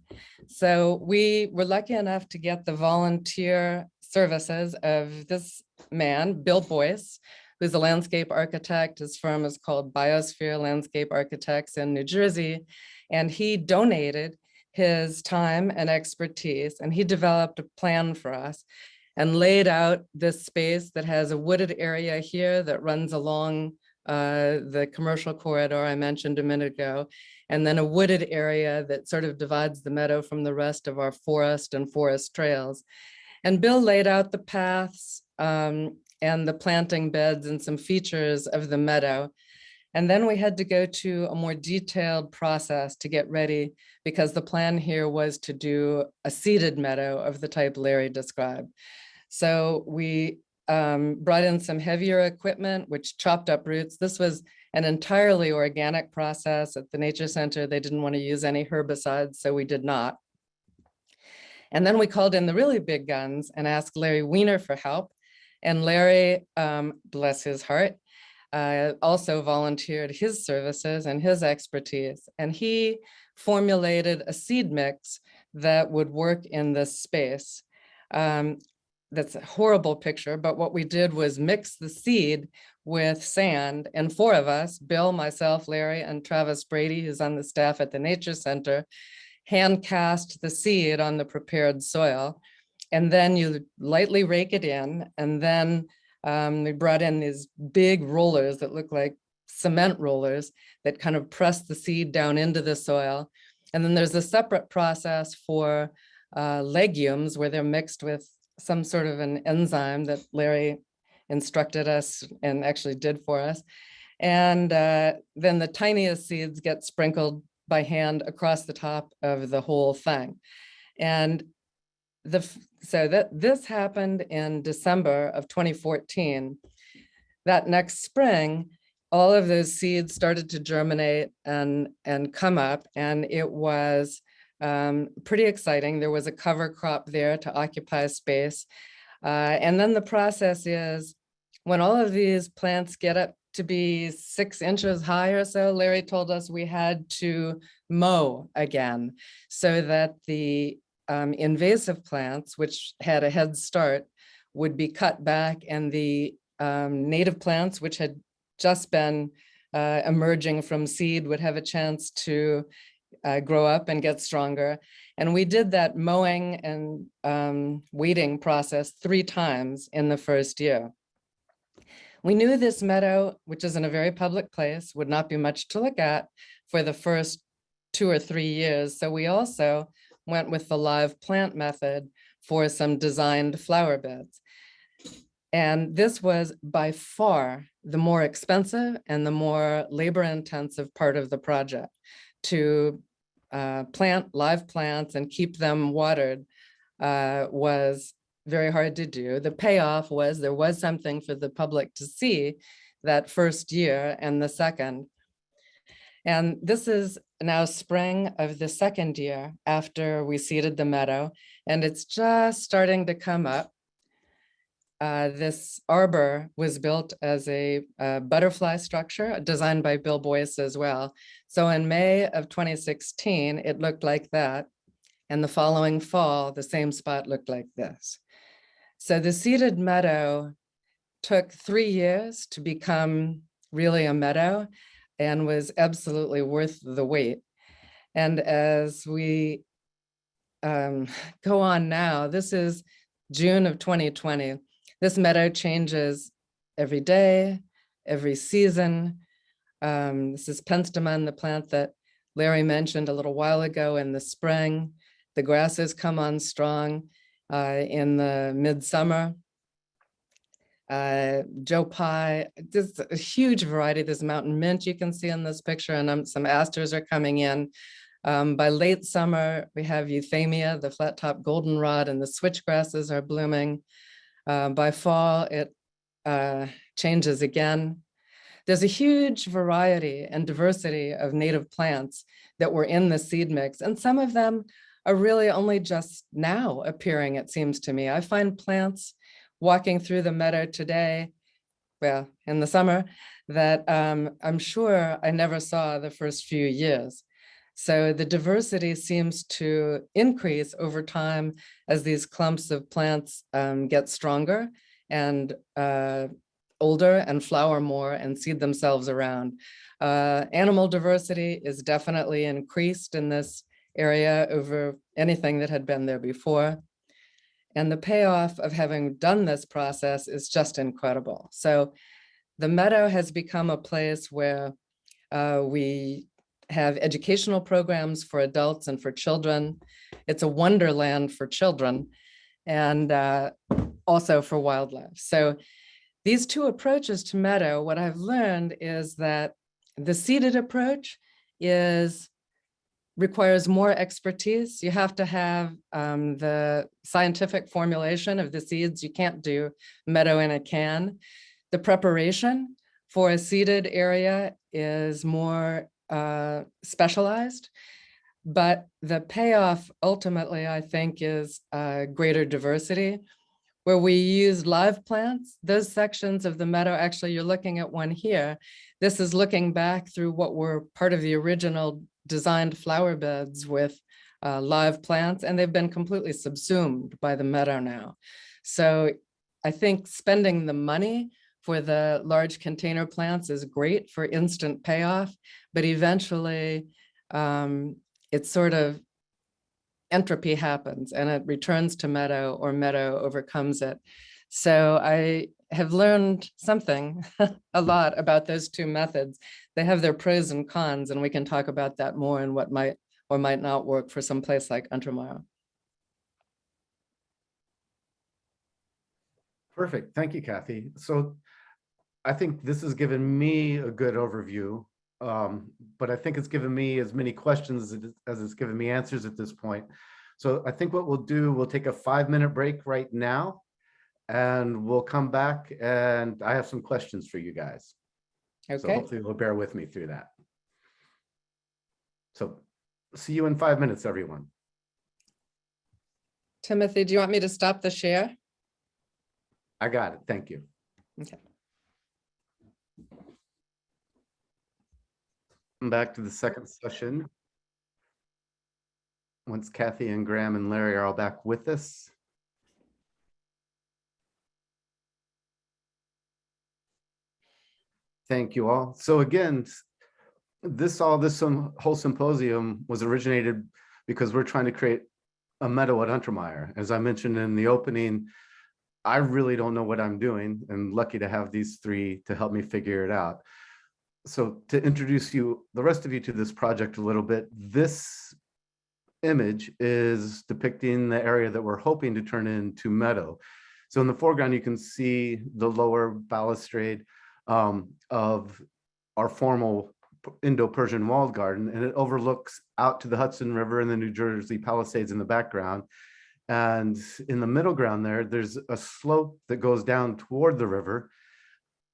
Speaker 4: So we were lucky enough to get the volunteer services of this man, Bill Boyce, who's a landscape architect. His firm is called Biosphere Landscape Architects in New Jersey. And he donated his time and expertise, and he developed a plan for us and laid out this space that has a wooded area here that runs along the commercial corridor I mentioned a minute ago, and then a wooded area that sort of divides the meadow from the rest of our forest and forest trails. And Bill laid out the paths and the planting beds and some features of the meadow. And then we had to go to a more detailed process to get ready, because the plan here was to do a seeded meadow of the type Larry described. So we brought in some heavier equipment, which chopped up roots. This was an entirely organic process at the Nature Center. They didn't want to use any herbicides, so we did not. And then we called in the really big guns and asked Larry Weaner for help. And Larry, bless his heart, also volunteered his services and his expertise. And he formulated a seed mix that would work in this space. that's a horrible picture, but what we did was mix the seed with sand, and 4 of us, Bill, myself, Larry, and Travis Brady, who's on the staff at the Nature Center, hand cast the seed on the prepared soil. And then you lightly rake it in, and then we brought in these big rollers that look like cement rollers that kind of press the seed down into the soil. And then there's a separate process for legumes where they're mixed with some sort of an enzyme that Larry instructed us and actually did for us. And then the tiniest seeds get sprinkled by hand across the top of the whole thing. And this happened in December of 2014. That next spring, all of those seeds started to germinate and come up, and it was pretty exciting. There was a cover crop there to occupy space. And then the process is when all of these plants get up to be 6 inches high or so, Larry told us we had to mow again so that the invasive plants, which had a head start, would be cut back, and the native plants, which had just been emerging from seed, would have a chance to grow up and get stronger. And we did that mowing and weeding process 3 times in the first year. We knew this meadow, which is in a very public place, would not be much to look at for the first 2 or 3 years. So we also went with the live plant method for some designed flower beds. And this was by far the more expensive and the more labor intensive part of the project. To plant live plants and keep them watered was very hard to do. The payoff was there was something for the public to see that first year and the second. And this is now spring of the second year after we seeded the meadow, and it's just starting to come up. This arbor was built as a butterfly structure designed by Bill Boyce as well. So in May of 2016, it looked like that. And the following fall, the same spot looked like this. So the seeded meadow took 3 years to become really a meadow and was absolutely worth the wait. And as we go on now, this is June of 2020. This meadow changes every day, every season. This is penstemon, the plant that Larry mentioned a little while ago in the spring. The grasses come on strong in the midsummer. Joe Pye, there's a huge variety. There's mountain mint you can see in this picture, and some asters are coming in. By late summer, we have euthymia, the flat top goldenrod, and the switchgrasses are blooming. By fall, it changes again. There's a huge variety and diversity of native plants that were in the seed mix, and some of them are really only just now appearing, it seems to me. I find plants walking through the meadow today, well, in the summer, that I'm sure I never saw the first few years. So the diversity seems to increase over time as these clumps of plants get stronger and older and flower more and seed themselves around. Animal diversity is definitely increased in this area over anything that had been there before. And the payoff of having done this process is just incredible. So the meadow has become a place where we have educational programs for adults and for children. It's a wonderland for children and also for wildlife. So these 2 approaches to meadow, what I've learned is that the seeded approach requires more expertise. You have to have the scientific formulation of the seeds. You can't do meadow in a can. The preparation for a seeded area is more specialized, but the payoff ultimately, I think, is greater diversity. Where we use live plants, those sections of the meadow, actually you're looking at one here. This is looking back through what were part of the original designed flower beds with live plants, and they've been completely subsumed by the meadow now. So I think spending the money for the large container plants is great for instant payoff, but eventually it's sort of entropy happens and it returns to meadow, or meadow overcomes it. So I have learned something a lot about those two methods. They have their pros and cons, and we can talk about that more and what might or might not work for some place like Untermyer.
Speaker 1: Perfect. Thank you, Cathy. So I think this has given me a good overview, but I think it's given me as many questions as it's given me answers at this point. So I think what we'll do, we'll take a 5-minute break right now, and we'll come back, and I have some questions for you guys. So
Speaker 4: Okay,
Speaker 1: hopefully you'll bear with me through that. So see you in 5 minutes, everyone.
Speaker 4: Timothy, do you want me to stop the share?
Speaker 1: I got it. Thank you.
Speaker 4: Okay.
Speaker 1: Back to the second session. Once Cathy and Graham and Larry are all back with us. Thank you all. So again, this whole symposium was originated because we're trying to create a meadow at Untermyer. As I mentioned in the opening, I really don't know what I'm doing, and lucky to have these three to help me figure it out. So to introduce you, the rest of you, to this project a little bit, this image is depicting the area that we're hoping to turn into meadow. So in the foreground, you can see the lower balustrade of our formal Indo-Persian walled garden, and it overlooks out to the Hudson River and the New Jersey Palisades in the background. And in the middle ground there's a slope that goes down toward the river.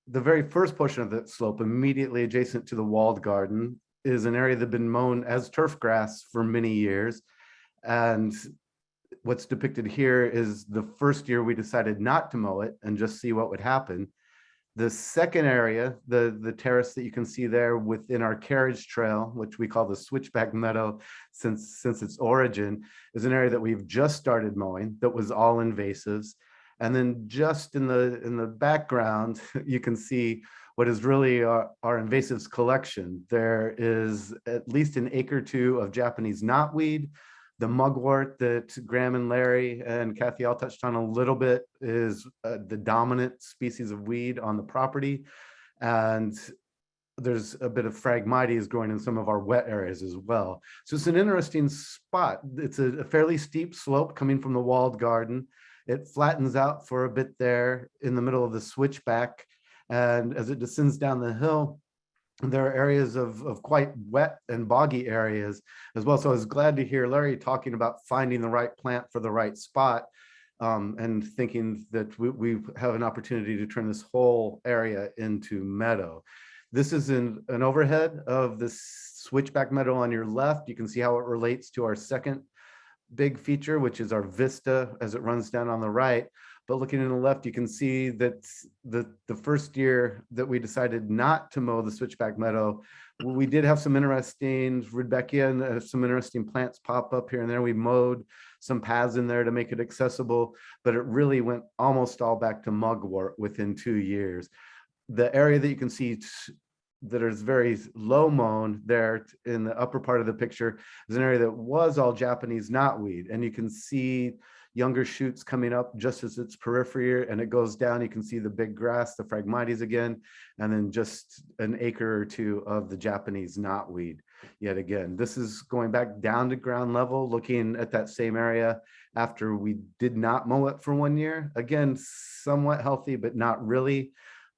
Speaker 1: The very first portion of that slope, immediately adjacent to the walled garden, is an area that had been mown as turf grass for many years. And what's depicted here is the first year we decided not to mow it and just see what would happen. The second area, the terrace that you can see there within our carriage trail, which we call the Switchback Meadow since its origin, is an area that we've just started mowing that was all invasives. And then just in the background, you can see what is really our invasives collection. There is at least an acre or two of Japanese knotweed. The mugwort that Graham and Larry and Cathy all touched on a little bit is the dominant species of weed on the property. And there's a bit of Phragmites growing in some of our wet areas as well. So it's an interesting spot. It's a fairly steep slope coming from the walled garden. It flattens out for a bit there in the middle of the switchback. And as it descends down the hill, there are areas of quite wet and boggy areas as well. So I was glad to hear Larry talking about finding the right plant for the right spot, and thinking that we have an opportunity to turn this whole area into meadow. This is an overhead of the switchback meadow on your left. You can see how it relates to our second big feature, which is our vista as it runs down on the right. But looking in the left, you can see that the first year that we decided not to mow the switchback meadow, we did have some interesting rudbeckia and some interesting plants pop up here and there. We mowed some paths in there to make it accessible, but it really went almost all back to mugwort within 2 years. The area that you can see that is very low mown there in the upper part of the picture is an area that was all Japanese knotweed, and you can see younger shoots coming up just as its periphery, and it goes down. You can see the big grass, the Phragmites again, and then just an acre or two of the Japanese knotweed yet again. This is going back down to ground level, looking at that same area after we did not mow it for 1 year. Again, somewhat healthy, but not really.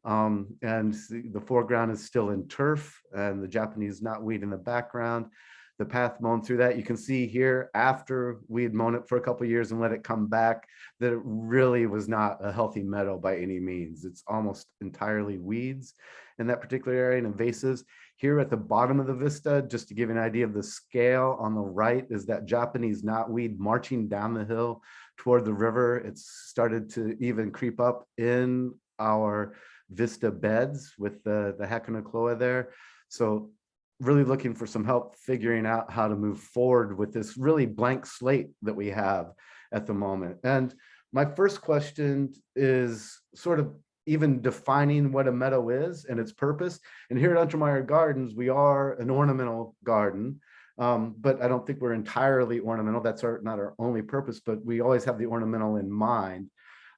Speaker 1: And the foreground is still in turf and the Japanese knotweed in the background. The path mown through that, you can see here after we had mown it for a couple of years and let it come back, that it really was not a healthy meadow by any means. It's almost entirely weeds in that particular area and invasives. Here at the bottom of the vista, just to give you an idea of the scale, on the right is that Japanese knotweed marching down the hill toward the river. It's started to even creep up in our vista beds with the Hakonocloa there. So really looking for some help figuring out how to move forward with this really blank slate that we have at the moment. And My first question is sort of even defining what a meadow is and its purpose. And here at Untermyer Gardens, we are an ornamental garden, but I don't think we're entirely ornamental. That's not our only purpose, but we always have the ornamental in mind.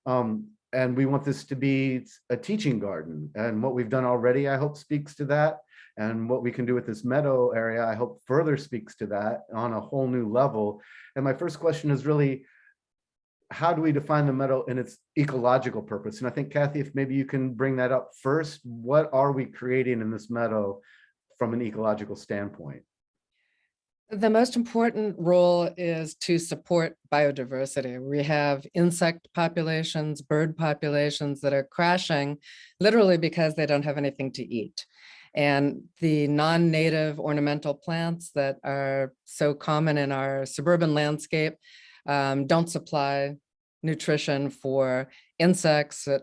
Speaker 1: And we want this to be a teaching garden. And what we've done already, I hope, speaks to that. And what we can do with this meadow area, I hope, further speaks to that on a whole new level. And my first question is really, how do we define the meadow in its ecological purpose? And I think, Cathy, if maybe you can bring that up first, what are we creating in this meadow from an ecological standpoint?
Speaker 4: The most important role is to support biodiversity. We have insect populations, bird populations that are crashing literally because they don't have anything to eat. And the non-native ornamental plants that are so common in our suburban landscape don't supply nutrition for insects that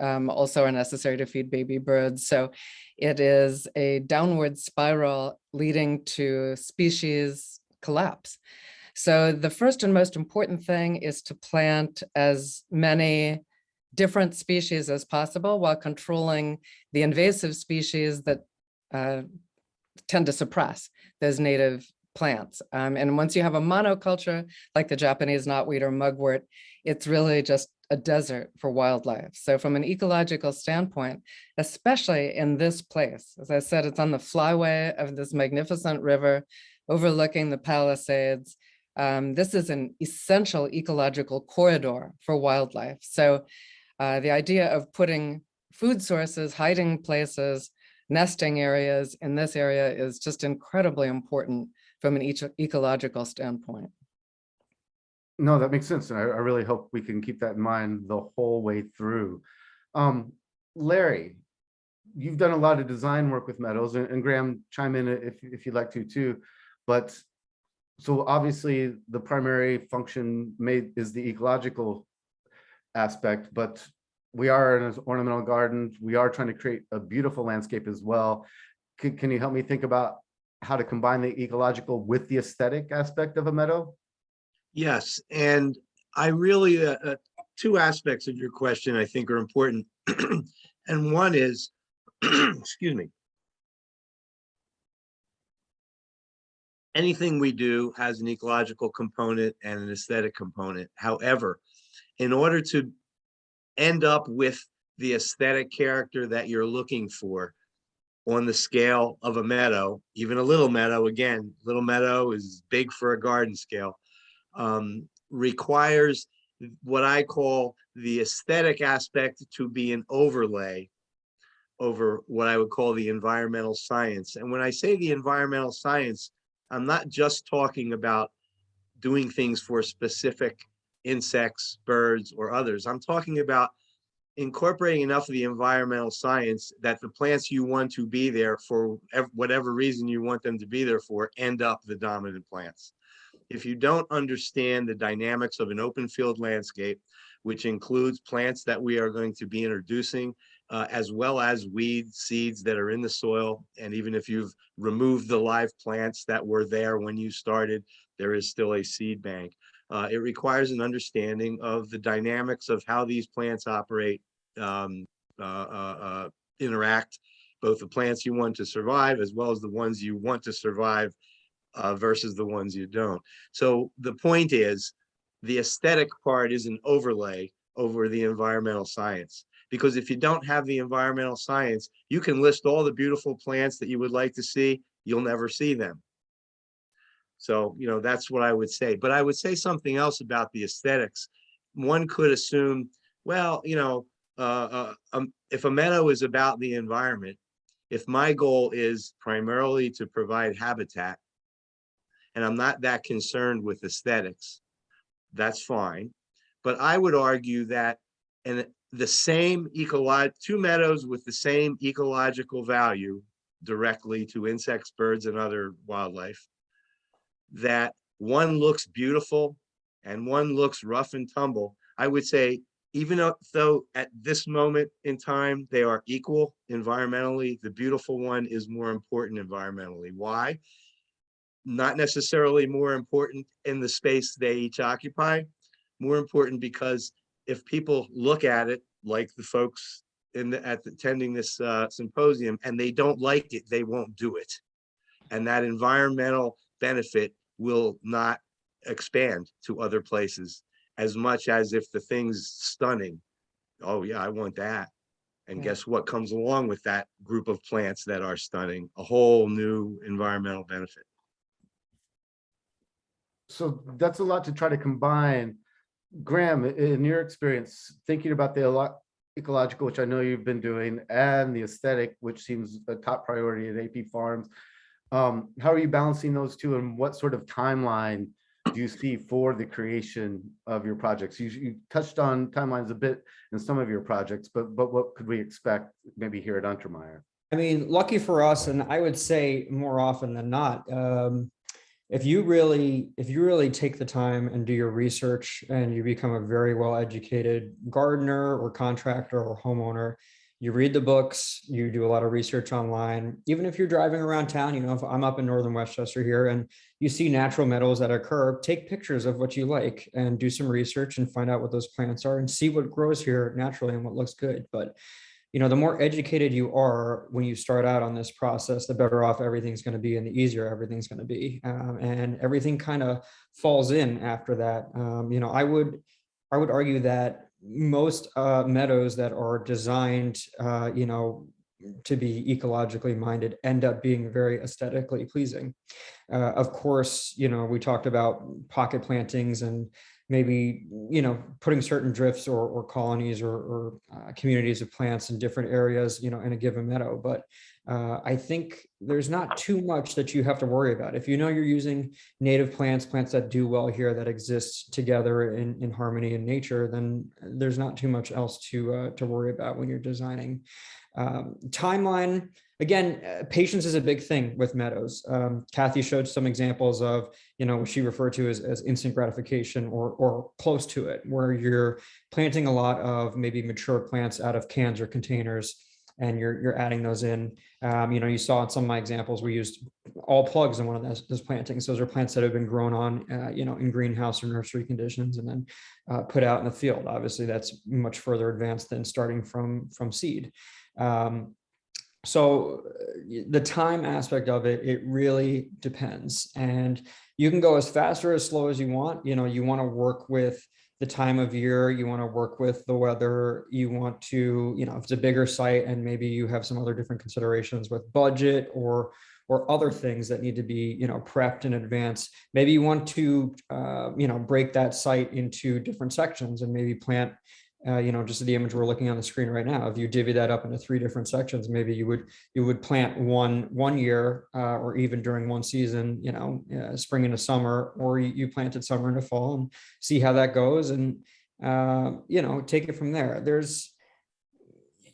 Speaker 4: also are necessary to feed baby birds. So it is a downward spiral leading to species collapse. So the first and most important thing is to plant as many different species as possible while controlling the invasive species that tend to suppress those native plants. And once you have a monoculture, like the Japanese knotweed or mugwort, it's really just a desert for wildlife. So from an ecological standpoint, especially in this place, as I said, it's on the flyway of this magnificent river overlooking the Palisades. This is an essential ecological corridor for wildlife. So the idea of putting food sources, hiding places, nesting areas in this area is just incredibly important from an ecological standpoint.
Speaker 1: No, that makes sense. And I really hope we can keep that in mind the whole way through. Larry, you've done a lot of design work with meadows, and Graham, chime in if you'd like to too. But so obviously the primary function is the ecological aspect, but we are in an ornamental garden. We are trying to create a beautiful landscape as well. Can you help me think about how to combine the ecological with the aesthetic aspect of a meadow?
Speaker 2: Yes, and I really, two aspects of your question I think are important. And one is, excuse me, anything we do has an ecological component and an aesthetic component. However, in order to end up with the aesthetic character that you're looking for on the scale of a meadow, even a little meadow, again, little meadow is big for a garden scale, requires what I call the aesthetic aspect to be an overlay over what I would call the environmental science. And when I say the environmental science, I'm not just talking about doing things for specific insects, birds, or others. I'm talking about incorporating enough of the environmental science that the plants you want to be there for whatever reason you want them to be there for end up the dominant plants. If you don't understand the dynamics of an open field landscape, which includes plants that we are going to be introducing, as well as weed seeds that are in the soil, and even if you've removed the live plants that were there when you started, there is still a seed bank. It requires an understanding of the dynamics of how these plants operate, interact, both the plants you want to survive as well as the ones you want to survive versus the ones you don't. So the point is, the aesthetic part is an overlay over the environmental science. Because if you don't have the environmental science, you can list all the beautiful plants that you would like to see, you'll never see them. So, you know, that's what I would say. But I would say something else about the aesthetics. One could assume, well, you know, if a meadow is about the environment, if my goal is primarily to provide habitat, and I'm not that concerned with aesthetics, that's fine. But I would argue that the same two meadows with the same ecological value directly to insects, birds, and other wildlife, that one looks beautiful and one looks rough and tumble. I would say, even though at this moment in time they are equal environmentally, the beautiful one is more important environmentally. Why? Not necessarily more important in the space they each occupy, more important because if people look at it like the folks attending this symposium, and they don't like it, they won't do it. And that environmental benefit will not expand to other places as much as if the thing's stunning. Oh yeah, I want that. And
Speaker 4: Yeah.
Speaker 2: guess what comes along with that group of plants that are stunning? A whole new environmental benefit.
Speaker 1: So that's a lot to try to combine. Graham, in your experience, thinking about the ecological, which I know you've been doing, and the aesthetic, which seems a top priority at AP Farms, how are you balancing those two, and what sort of timeline do you see for the creation of your projects? You touched on timelines a bit in some of your projects, but what could we expect maybe here at Untermyer?
Speaker 3: I mean, lucky for us, and I would say more often than not, if you really take the time and do your research and you become a very well-educated gardener or contractor or homeowner, you read the books, you do a lot of research online. Even if you're driving around town, you know, if I'm up in northern Westchester here and you see natural meadows that occur, take pictures of what you like and do some research and find out what those plants are and see what grows here naturally and what looks good. But you know, the more educated you are when you start out on this process, the better off everything's going to be and the easier everything's going to be. And everything kind of falls in after that. You know, I would argue that most meadows that are designed, you know, to be ecologically minded end up being very aesthetically pleasing. Of course, you know, we talked about pocket plantings and maybe, you know, putting certain drifts or colonies or communities of plants in different areas, you know, in a given meadow. But I think there's not too much that you have to worry about. If you know you're using native plants that do well here, that exist together in harmony in nature, then there's not too much else to worry about when you're designing. Timeline, again, patience is a big thing with meadows. Cathy showed some examples of, you know, what she referred to as instant gratification or close to it, where you're planting a lot of maybe mature plants out of cans or containers, and you're adding those in. You know, you saw in some of my examples, we used all plugs in one of those plantings. Those are plants that have been grown on, you know, in greenhouse or nursery conditions and then put out in the field. Obviously, that's much further advanced than starting from seed. So the time aspect of it, it really depends. And you can go as fast or as slow as you want. You know, you want to work with the time of year, you want to work with the weather, you want to, you know, if it's a bigger site and maybe you have some other different considerations with budget or other things that need to be, you know, prepped in advance. Maybe you want to, you know, break that site into different sections and maybe plant, you know, just the image we're looking on the screen right now. If you divvy that up into 3 different sections, maybe you would plant one year or even during one season, you know, spring into summer, or you planted summer into fall and see how that goes, and you know, take it from there.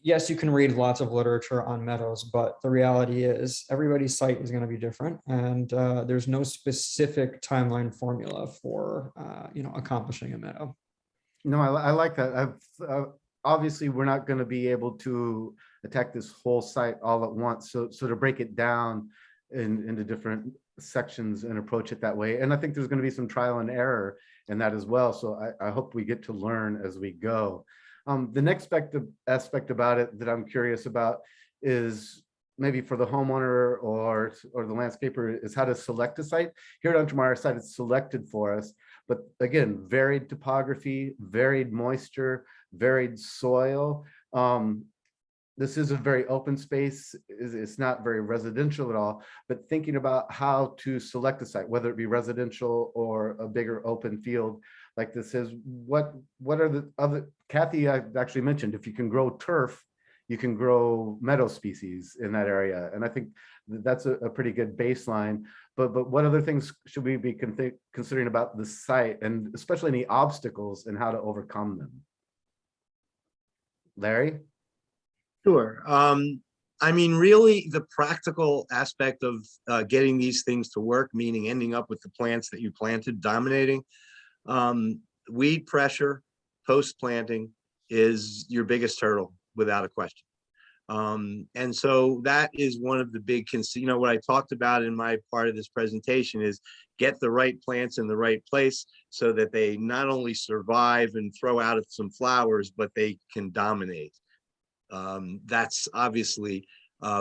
Speaker 3: Yes, you can read lots of literature on meadows, but the reality is everybody's site is going to be different, and there's no specific timeline formula for you know, accomplishing a meadow.
Speaker 1: No, I like that. Obviously, we're not going to be able to attack this whole site all at once. So to break it down into different sections and approach it that way. And I think there's going to be some trial and error in that as well. So I hope we get to learn as we go. The next aspect about it that I'm curious about is maybe for the homeowner or the landscaper is how to select a site. Here at Untermyer, site is selected for us. But again, varied topography, varied moisture, varied soil. This is a very open space. It's not very residential at all, but thinking about how to select a site, whether it be residential or a bigger open field like this is, what are the other, Cathy actually mentioned, if you can grow turf, you can grow meadow species in that area. And I think that's a pretty good baseline. But what other things should we be considering about the site, and especially any obstacles and how to overcome them? Larry?
Speaker 2: Sure. I mean, really, the practical aspect of getting these things to work, meaning ending up with the plants that you planted dominating, weed pressure post-planting is your biggest hurdle, without a question. And so that is one of the big, you know, what I talked about in my part of this presentation is get the right plants in the right place so that they not only survive and throw out some flowers, but they can dominate. That's obviously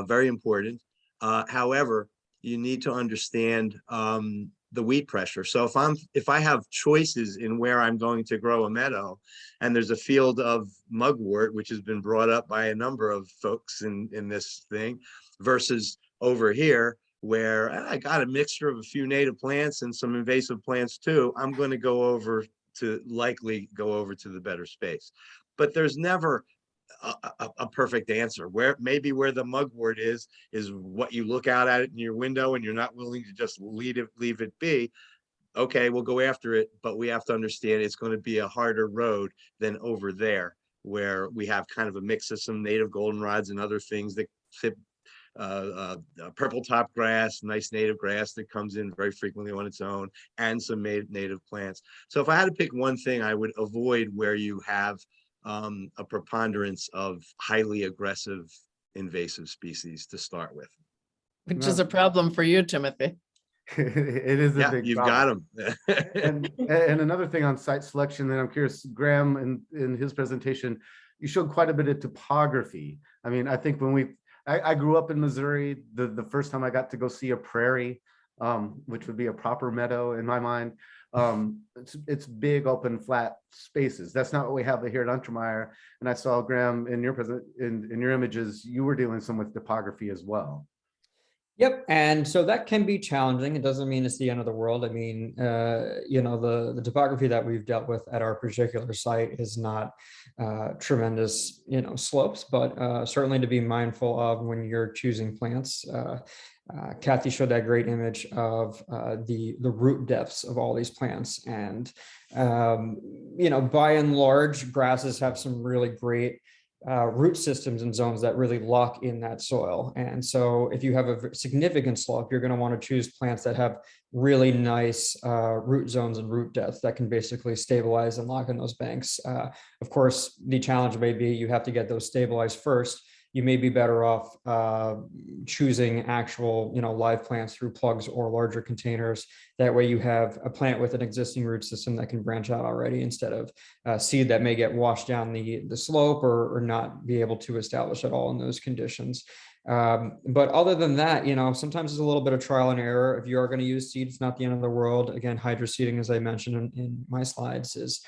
Speaker 2: very important. However, you need to understand the weed pressure. So if I have choices in where I'm going to grow a meadow, and there's a field of mugwort, which has been brought up by a number of folks in this thing, versus over here, where I got a mixture of a few native plants and some invasive plants too, I'm going to likely go over to the better space. But there's never a perfect answer. Where the mugwort is what you look out at it in your window, and you're not willing to just leave it be. Okay, we'll go after it, but we have to understand it's going to be a harder road than over there, where we have kind of a mix of some native goldenrods and other things that fit. Purple top grass, nice native grass that comes in very frequently on its own, and some native plants. So if I had to pick one thing, I would avoid where you have a preponderance of highly aggressive invasive species to start with.
Speaker 4: Which is a problem for you, Timothy.
Speaker 1: It is a big
Speaker 2: you've
Speaker 1: problem.
Speaker 2: got them.
Speaker 1: and another thing on site selection, and I'm curious, Graham, in his presentation, you showed quite a bit of topography. I mean, I think when I grew up in Missouri, the first time I got to go see a prairie, which would be a proper meadow in my mind. It's big, open, flat spaces. That's not what we have here at Untermyer. And I saw, Graham, in your images, you were dealing some with topography as well.
Speaker 3: Yep, and so that can be challenging. It doesn't mean it's the end of the world. I mean, the topography that we've dealt with at our particular site is not tremendous, slopes, but certainly to be mindful of when you're choosing plants. Cathy showed that great image of the root depths of all these plants, and by and large, grasses have some really great root systems and zones that really lock in that soil. And so if you have a significant slope, you're going to want to choose plants that have really nice root zones and root depth that can basically stabilize and lock in those banks. Of course, the challenge may be you have to get those stabilized first. You may be better off choosing actual, live plants through plugs or larger containers. That way you have a plant with an existing root system that can branch out already, instead of seed that may get washed down the slope or not be able to establish at all in those conditions. But other than that, sometimes it's a little bit of trial and error. If you are going to use seed, it's not the end of the world. Again, hydroseeding, as I mentioned in my slides, is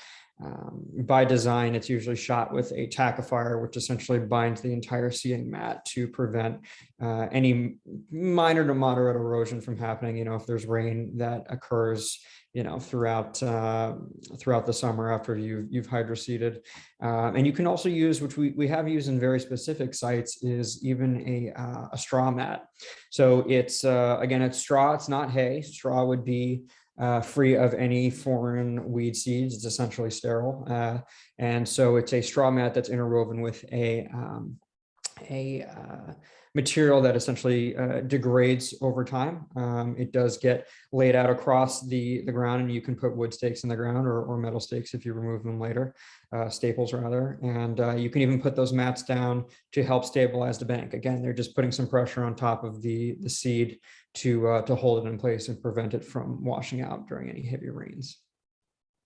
Speaker 3: by design, it's usually shot with a tackifier, which essentially binds the entire seeding mat to prevent any minor to moderate erosion from happening. If there's rain that occurs, throughout the summer after you've hydroseeded. And you can also use, which we have used in very specific sites, is even a straw mat. So it's again, it's straw. It's not hay. Straw would be free of any foreign weed seeds. It's essentially sterile. And so it's a straw mat that's interwoven with a material that essentially degrades over time. It does get laid out across the ground, and you can put wood stakes in the ground, or metal stakes if you remove them later, staples rather. And you can even put those mats down to help stabilize the bank. Again, they're just putting some pressure on top of the seed to hold it in place and prevent it from washing out during any heavy rains.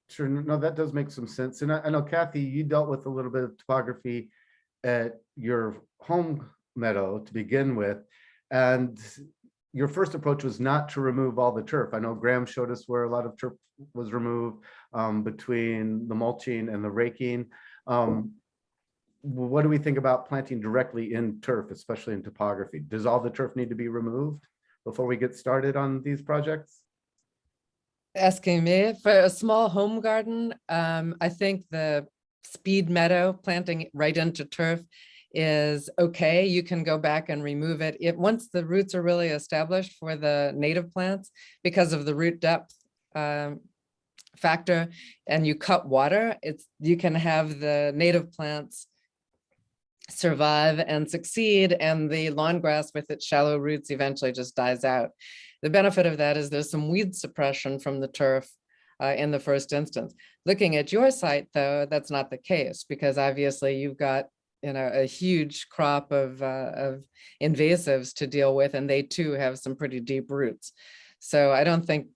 Speaker 1: Sure, no, that does make some sense. And I know, Cathy, you dealt with a little bit of topography at your home meadow to begin with, and your first approach was not to remove all the turf. I know Graham showed us where a lot of turf was removed between the mulching and the raking. What do we think about planting directly in turf, especially in topography? Does all the turf need to be removed before we get started on these projects?
Speaker 4: Asking me for a small home garden, I think the speed meadow, planting right into turf, is okay. You can go back and remove it once the roots are really established for the native plants, because of the root depth factor, and you cut water, you can have the native plants survive and succeed, and the lawn grass with its shallow roots eventually just dies out. The benefit of that is there's some weed suppression from the turf in the first instance. Looking at your site, though, that's not the case, because obviously you've got a huge crop of invasives to deal with, and they too have some pretty deep roots. So I don't think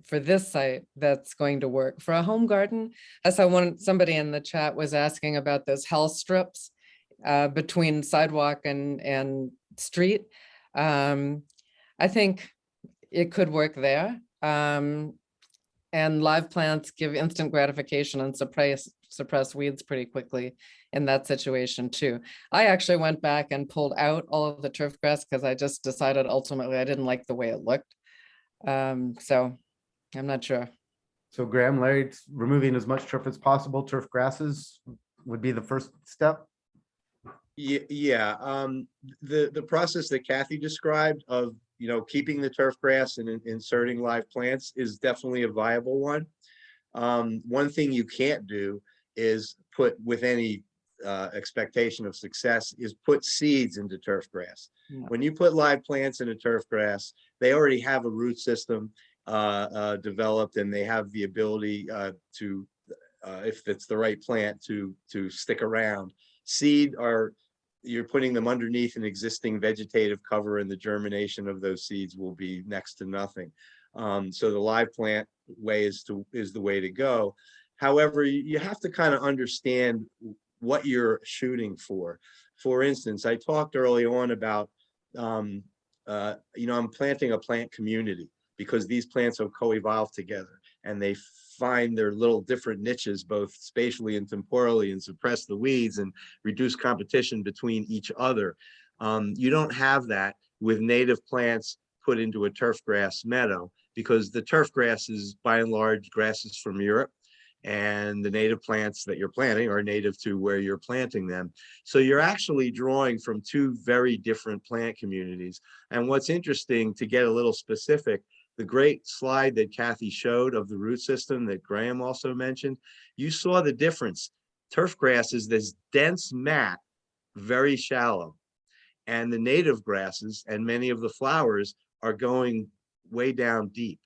Speaker 4: for this site that's going to work. For a home garden, I saw somebody in the chat was asking about those health strips between sidewalk and street. I think it could work there. And live plants give instant gratification and suppress weeds pretty quickly in that situation too. I actually went back and pulled out all of the turf grass because I just decided ultimately I didn't like the way it looked. So I'm not sure.
Speaker 1: So Graham, Larry, removing as much turf as possible, turf grasses would be the first step.
Speaker 2: Yeah, the process that Cathy described of, keeping the turf grass and inserting live plants is definitely a viable one. One thing you can't do is put, with any expectation of success, is put seeds into turf grass.
Speaker 4: No.
Speaker 2: When you put live plants into turf grass, they already have a root system developed, and they have the ability to, if it's the right plant, to stick around. Seed you're putting them underneath an existing vegetative cover, and the germination of those seeds will be next to nothing. So the live plant way is the way to go. However, you have to kind of understand what you're shooting for. For instance, I talked early on about, I'm planting a plant community because these plants will co-evolve together, and they find their little different niches, both spatially and temporally, and suppress the weeds and reduce competition between each other. You don't have that with native plants put into a turf grass meadow, because the turf grass is by and large grasses from Europe, and the native plants that you're planting are native to where you're planting them. So you're actually drawing from two very different plant communities. And what's interesting, to get a little specific, the great slide that Cathy showed of the root system that Graham also mentioned, you saw the difference. Turf grass is this dense mat, very shallow, and the native grasses and many of the flowers are going way down deep.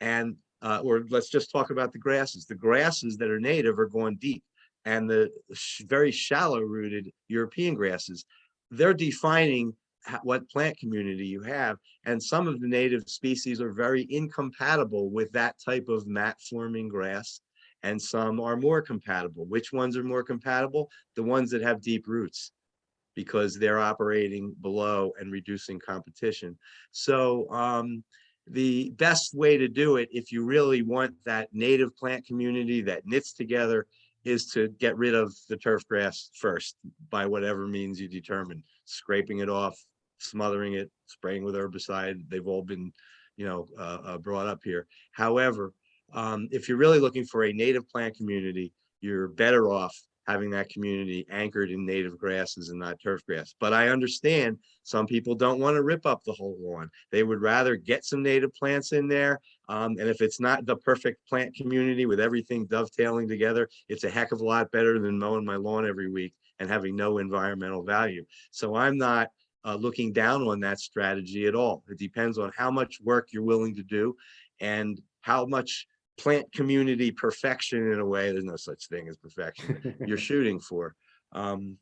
Speaker 2: And or let's just talk about the grasses. The grasses that are native are going deep, and the very shallow rooted European grasses, they're defining what plant community you have. And some of the native species are very incompatible with that type of mat forming grass, and some are more compatible. Which ones are more compatible? The ones that have deep roots, because they're operating below and reducing competition. So the best way to do it, if you really want that native plant community that knits together, is to get rid of the turf grass first, by whatever means you determine. Scraping it off, smothering it, spraying with herbicide. They've all been, brought up here. However, if you're really looking for a native plant community, you're better off having that community anchored in native grasses and not turf grass. But I understand some people don't want to rip up the whole lawn. They would rather get some native plants in there. And if it's not the perfect plant community with everything dovetailing together, it's a heck of a lot better than mowing my lawn every week and having no environmental value. So I'm not looking down on that strategy at all. It depends on how much work you're willing to do and how much plant community perfection, in a way, there's no such thing as perfection, you're shooting for. Bit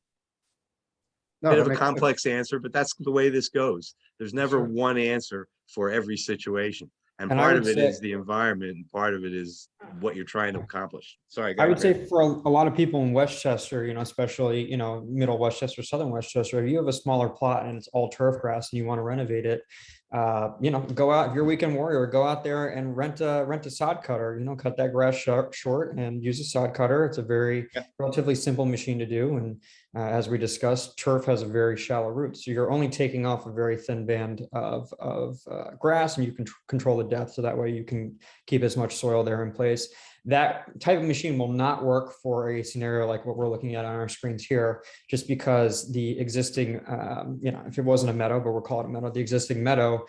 Speaker 2: of a complex answer, but that's the way this goes. There's never one answer for every situation. And part of it is the environment, and part of it is what you're trying to accomplish. Sorry,
Speaker 3: I would say for a lot of people in Westchester, especially, middle Westchester, southern Westchester, if you have a smaller plot and it's all turf grass and you want to renovate it, go out, if you're a weekend warrior, go out there and rent a sod cutter, cut that grass short and use a sod cutter. It's a very relatively simple machine to do. And as we discussed, turf has a very shallow root. So you're only taking off a very thin band of grass, and you can control the depth. So that way you can keep as much soil there in place. That type of machine will not work for a scenario like what we're looking at on our screens here, just because the existing, if it wasn't a meadow, but we'll call it a meadow, the existing meadow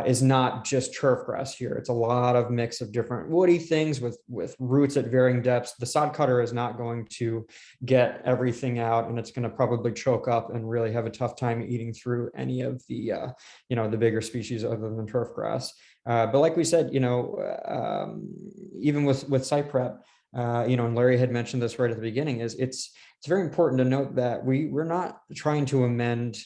Speaker 3: is not just turf grass here. It's a lot of mix of different woody things with roots at varying depths. The sod cutter is not going to get everything out, and it's going to probably choke up and really have a tough time eating through any of the, the bigger species other than turf grass. But like we said, even with site prep, and Larry had mentioned this right at the beginning, it's very important to note that we're not trying to amend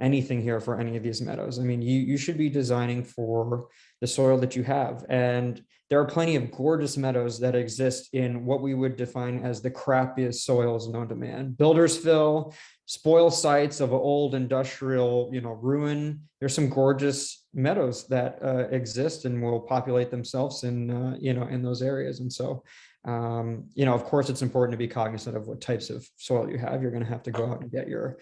Speaker 3: anything here for any of these meadows. I mean, you should be designing for the soil that you have. And there are plenty of gorgeous meadows that exist in what we would define as the crappiest soils known to man. Buildersville, spoil sites of old industrial, ruin. There's some gorgeous meadows that exist and will populate themselves in those areas. And so, of course, it's important to be cognizant of what types of soil you have. You're going to have to go out and get your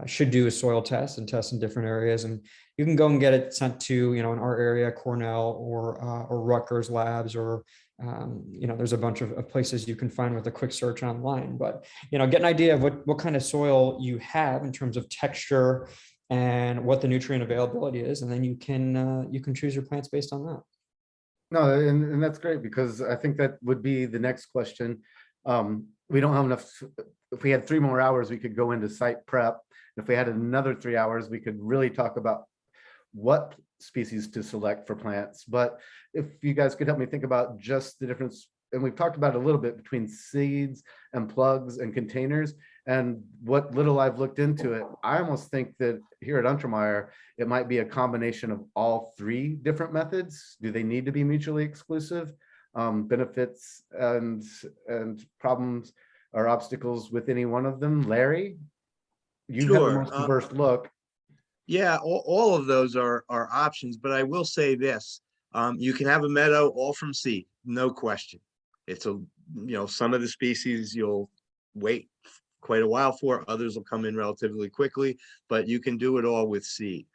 Speaker 3: should do a soil test and test in different areas, and you can go and get it sent to in our area, Cornell or Rutgers labs, or there's a bunch of places you can find with a quick search online. But get an idea of what kind of soil you have in terms of texture and what the nutrient availability is, and then you can choose your plants based on that.
Speaker 1: No, and that's great, because I think that would be the next question. We don't have enough. If we had 3 more hours, we could go into site prep. If we had another 3 hours, we could really talk about what species to select for plants. But if you guys could help me think about just the difference, and we've talked about a little bit between seeds and plugs and containers, and what little I've looked into it, I almost think that here at Untermyer, it might be a combination of all 3 different methods. Do they need to be mutually exclusive? Benefits and problems or obstacles with any one of them? Larry, you have the
Speaker 2: Sure.
Speaker 1: most diverse look.
Speaker 2: Yeah, all of those are options, but I will say this. You can have a meadow all from seed, no question. It's some of the species you'll wait quite a while for, others will come in relatively quickly, but you can do it all with seed.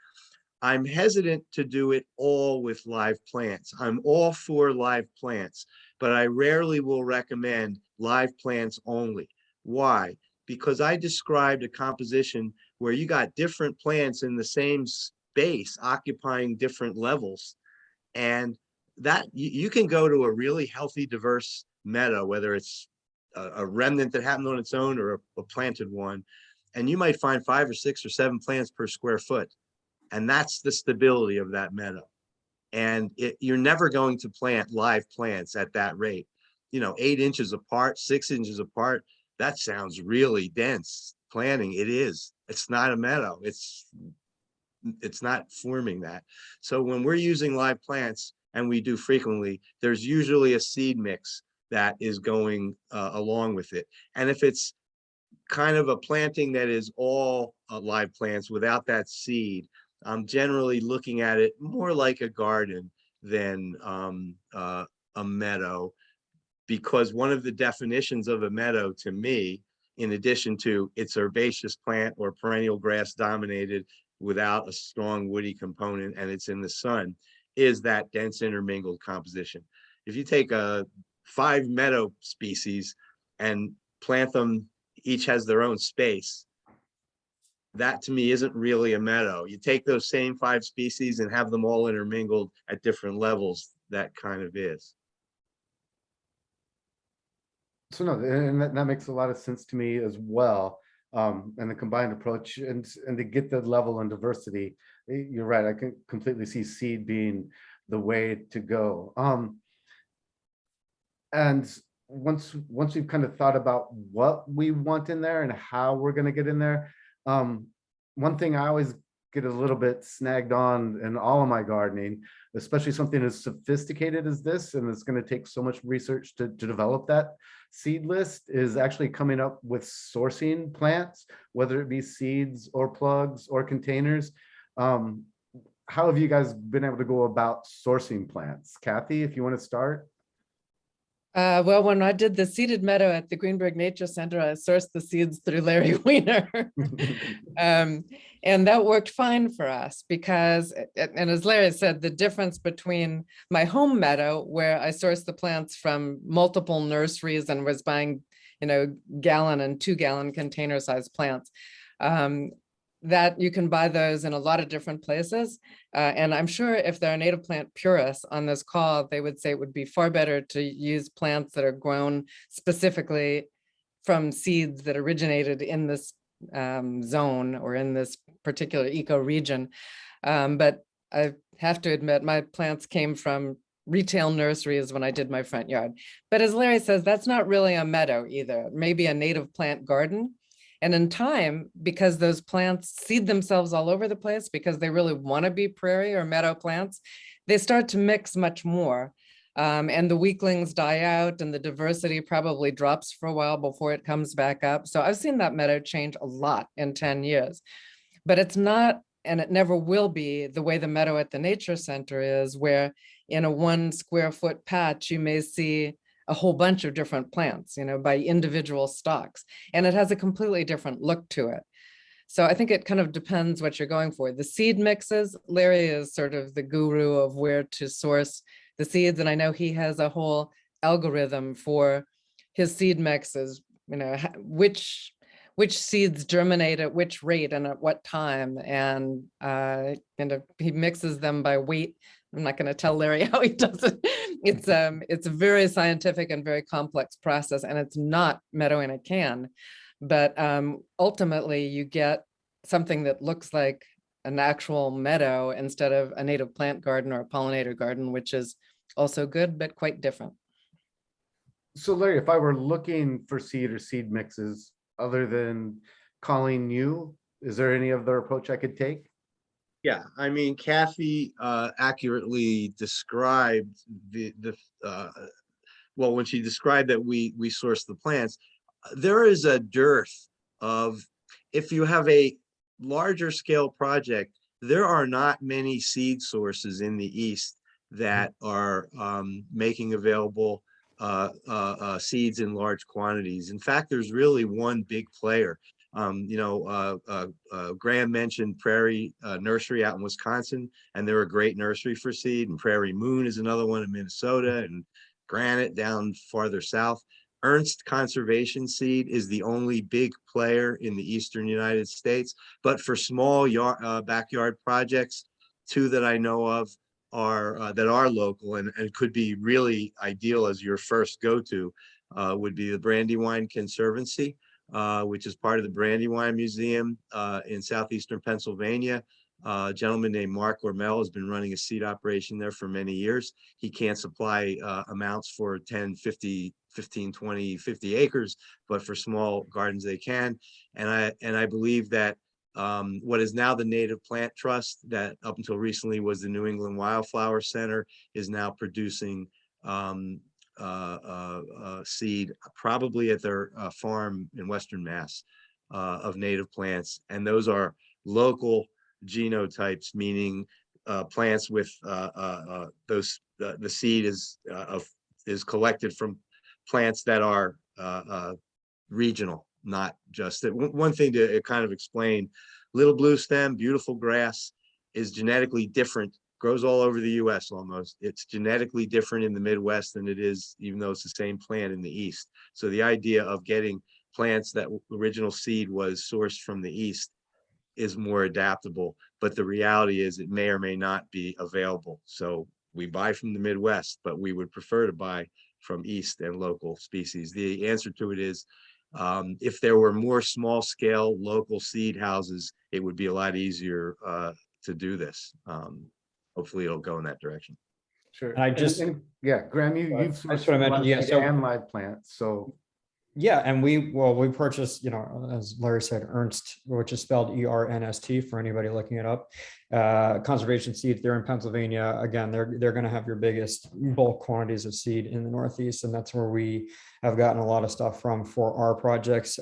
Speaker 2: I'm hesitant to do it all with live plants. I'm all for live plants, but I rarely will recommend live plants only. Why? Because I described a composition where you got different plants in the same space occupying different levels. And that you can go to a really healthy, diverse meadow, whether it's a remnant that happened on its own or a planted one, and you might find 5 or 6 or 7 plants per square foot. And that's the stability of that meadow. And you're never going to plant live plants at that rate. 8 inches apart, 6 inches apart, that sounds really dense planting. It is. It's not a meadow. It's not forming that. So when we're using live plants, and we do frequently, there's usually a seed mix that is going along with it. And if it's kind of a planting that is all live plants without that seed, I'm generally looking at it more like a garden than a meadow, because one of the definitions of a meadow to me, in addition to it's herbaceous plant or perennial grass dominated without a strong woody component and it's in the sun, is that dense intermingled composition. If you take 5 meadow species and plant them, each has their own space, that to me isn't really a meadow. You take those same 5 species and have them all intermingled at different levels, that kind of is.
Speaker 1: So no, and that makes a lot of sense to me as well. And the combined approach and to get the level and diversity, you're right. I can completely see seed being the way to go. And once we've kind of thought about what we want in there and how we're going to get in there, one thing I always get a little bit snagged on in all of my gardening, especially something as sophisticated as this, and it's going to take so much research to develop that seed list, is actually coming up with sourcing plants, whether it be seeds or plugs or containers. How have you guys been able to go about sourcing plants? Cathy, if you want to start.
Speaker 4: Well, when I did the seeded meadow at the Greenberg Nature Center, I sourced the seeds through Larry Weaner. And that worked fine for us because, and as Larry said, the difference between my home meadow, where I sourced the plants from multiple nurseries and was buying, gallon and 2-gallon container sized plants, that you can buy those in a lot of different places. And I'm sure if there are native plant purists on this call, they would say it would be far better to use plants that are grown specifically from seeds that originated in this zone or in this particular ecoregion. But I have to admit, my plants came from retail nurseries when I did my front yard. But as Larry says, that's not really a meadow either, maybe a native plant garden. And in time, because those plants seed themselves all over the place, because they really want to be prairie or meadow plants, they start to mix much more. And the weaklings die out and the diversity probably drops for a while before it comes back up. So I've seen that meadow change a lot in 10 years, but it's not, and it never will be, the way the meadow at the nature center is, where in a 1 square foot patch, you may see a whole bunch of different plants, by individual stalks, and it has a completely different look to it. So I think it kind of depends what you're going for. The seed mixes, Larry is sort of the guru of where to source the seeds. And I know he has a whole algorithm for his seed mixes, which seeds germinate at which rate and at what time. And he mixes them by weight. I'm not going to tell Larry how he does it. It's a very scientific and very complex process, and it's not meadow in a can. But ultimately, you get something that looks like an actual meadow instead of a native plant garden or a pollinator garden, which is also good, but quite different.
Speaker 1: So Larry, if I were looking for seed or seed mixes, other than calling you, is there any other approach I could take?
Speaker 2: Yeah, I mean, Cathy accurately described well, when she described that we source the plants, there is a dearth of, if you have a larger scale project, there are not many seed sources in the East that are making available seeds in large quantities. In fact, there's really one big player. Graham mentioned Prairie Nursery out in Wisconsin, and they're a great nursery for seed, and Prairie Moon is another one in Minnesota, and Granite down farther south. Ernst Conservation Seed is the only big player in the eastern United States, but for small backyard projects, 2 that I know of are that are local and could be really ideal as your first go-to would be the Brandywine Conservancy, which is part of the Brandywine Museum in southeastern Pennsylvania. A gentleman named Mark Ormel has been running a seed operation there for many years. He can't supply amounts for 10, 50, 15, 20, 50 acres, but for small gardens they can. And I believe that what is now the Native Plant Trust, that up until recently was the New England Wildflower Center, is now producing seed, probably at their farm in Western Mass, of native plants. And those are local genotypes, meaning plants with those the seed is collected from plants that are regional, not just that. One thing to kind of explain: little blue stem, beautiful grass, is genetically different, grows all over the US almost. It's genetically different in the Midwest than it is, even though it's the same plant in the East. So the idea of getting plants that original seed was sourced from the East is more adaptable, but the reality is it may or may not be available. So we buy from the Midwest, but we would prefer to buy from East and local species. The answer to it is, if there were more small scale local seed houses, it would be a lot easier to do this. Hopefully it'll go in that direction.
Speaker 1: Sure.
Speaker 3: And I just-
Speaker 1: Yeah, Graham, you've
Speaker 3: That's
Speaker 1: sourced
Speaker 3: what I mentioned, yeah,
Speaker 1: live
Speaker 3: so-
Speaker 1: and live plants, so.
Speaker 3: Yeah, and we purchased, as Larry said, Ernst, which is spelled ERNST for anybody looking it up. Conservation seeds, they're in Pennsylvania. Again, they're going to have your biggest bulk quantities of seed in the Northeast, and that's where we have gotten a lot of stuff from for our projects.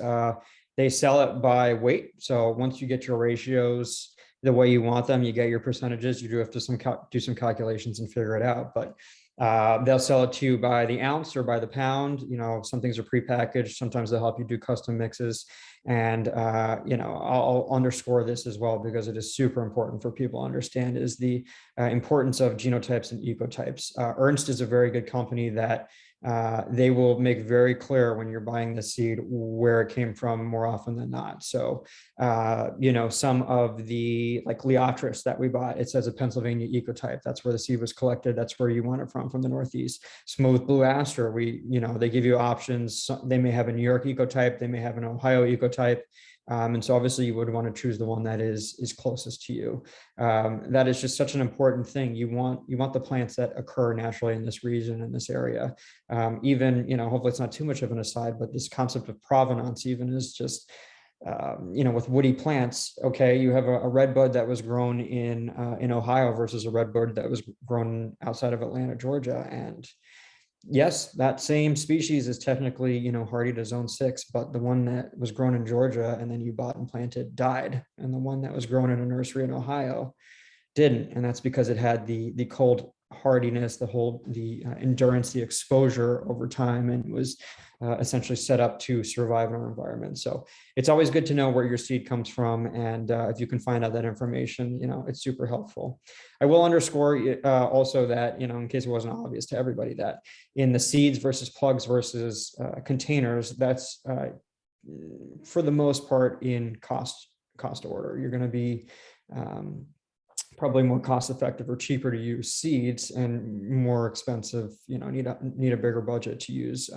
Speaker 3: They sell it by weight, so once you get your ratios the way you want them, you get your percentages. You do have to do some calculations and figure it out, but they'll sell it to you by the ounce or by the pound. Some things are prepackaged. Sometimes they'll help you do custom mixes. And, I'll underscore this as well, because it is super important for people to understand, is the importance of genotypes and ecotypes. Ernst is a very good company that they will make very clear when you're buying the seed where it came from more often than not. So, some of the, like Leotris that we bought, it says a Pennsylvania ecotype. That's where the seed was collected. That's where you want it from the Northeast. Smooth blue aster, they give you options. They may have a New York ecotype. They may have an Ohio ecotype. And so obviously you would want to choose the one that is closest to you. That is just such an important thing. You want the plants that occur naturally in this region, in this area. Even, hopefully it's not too much of an aside, but this concept of provenance even is just with woody plants, okay, you have a redbud that was grown in Ohio versus a redbud that was grown outside of Atlanta, Georgia. And yes, that same species is technically, hardy to zone 6, but the one that was grown in Georgia and then you bought and planted died. And the one that was grown in a nursery in Ohio didn't. And that's because it had the cold hardiness, the endurance, the exposure over time, and was essentially set up to survive in our environment. So it's always good to know where your seed comes from. And if you can find out that information, it's super helpful. I will underscore also that, in case it wasn't obvious to everybody, that in the seeds versus plugs versus containers, that's for the most part in cost order. You're going to be probably more cost effective or cheaper to use seeds, and more expensive, need a bigger budget to use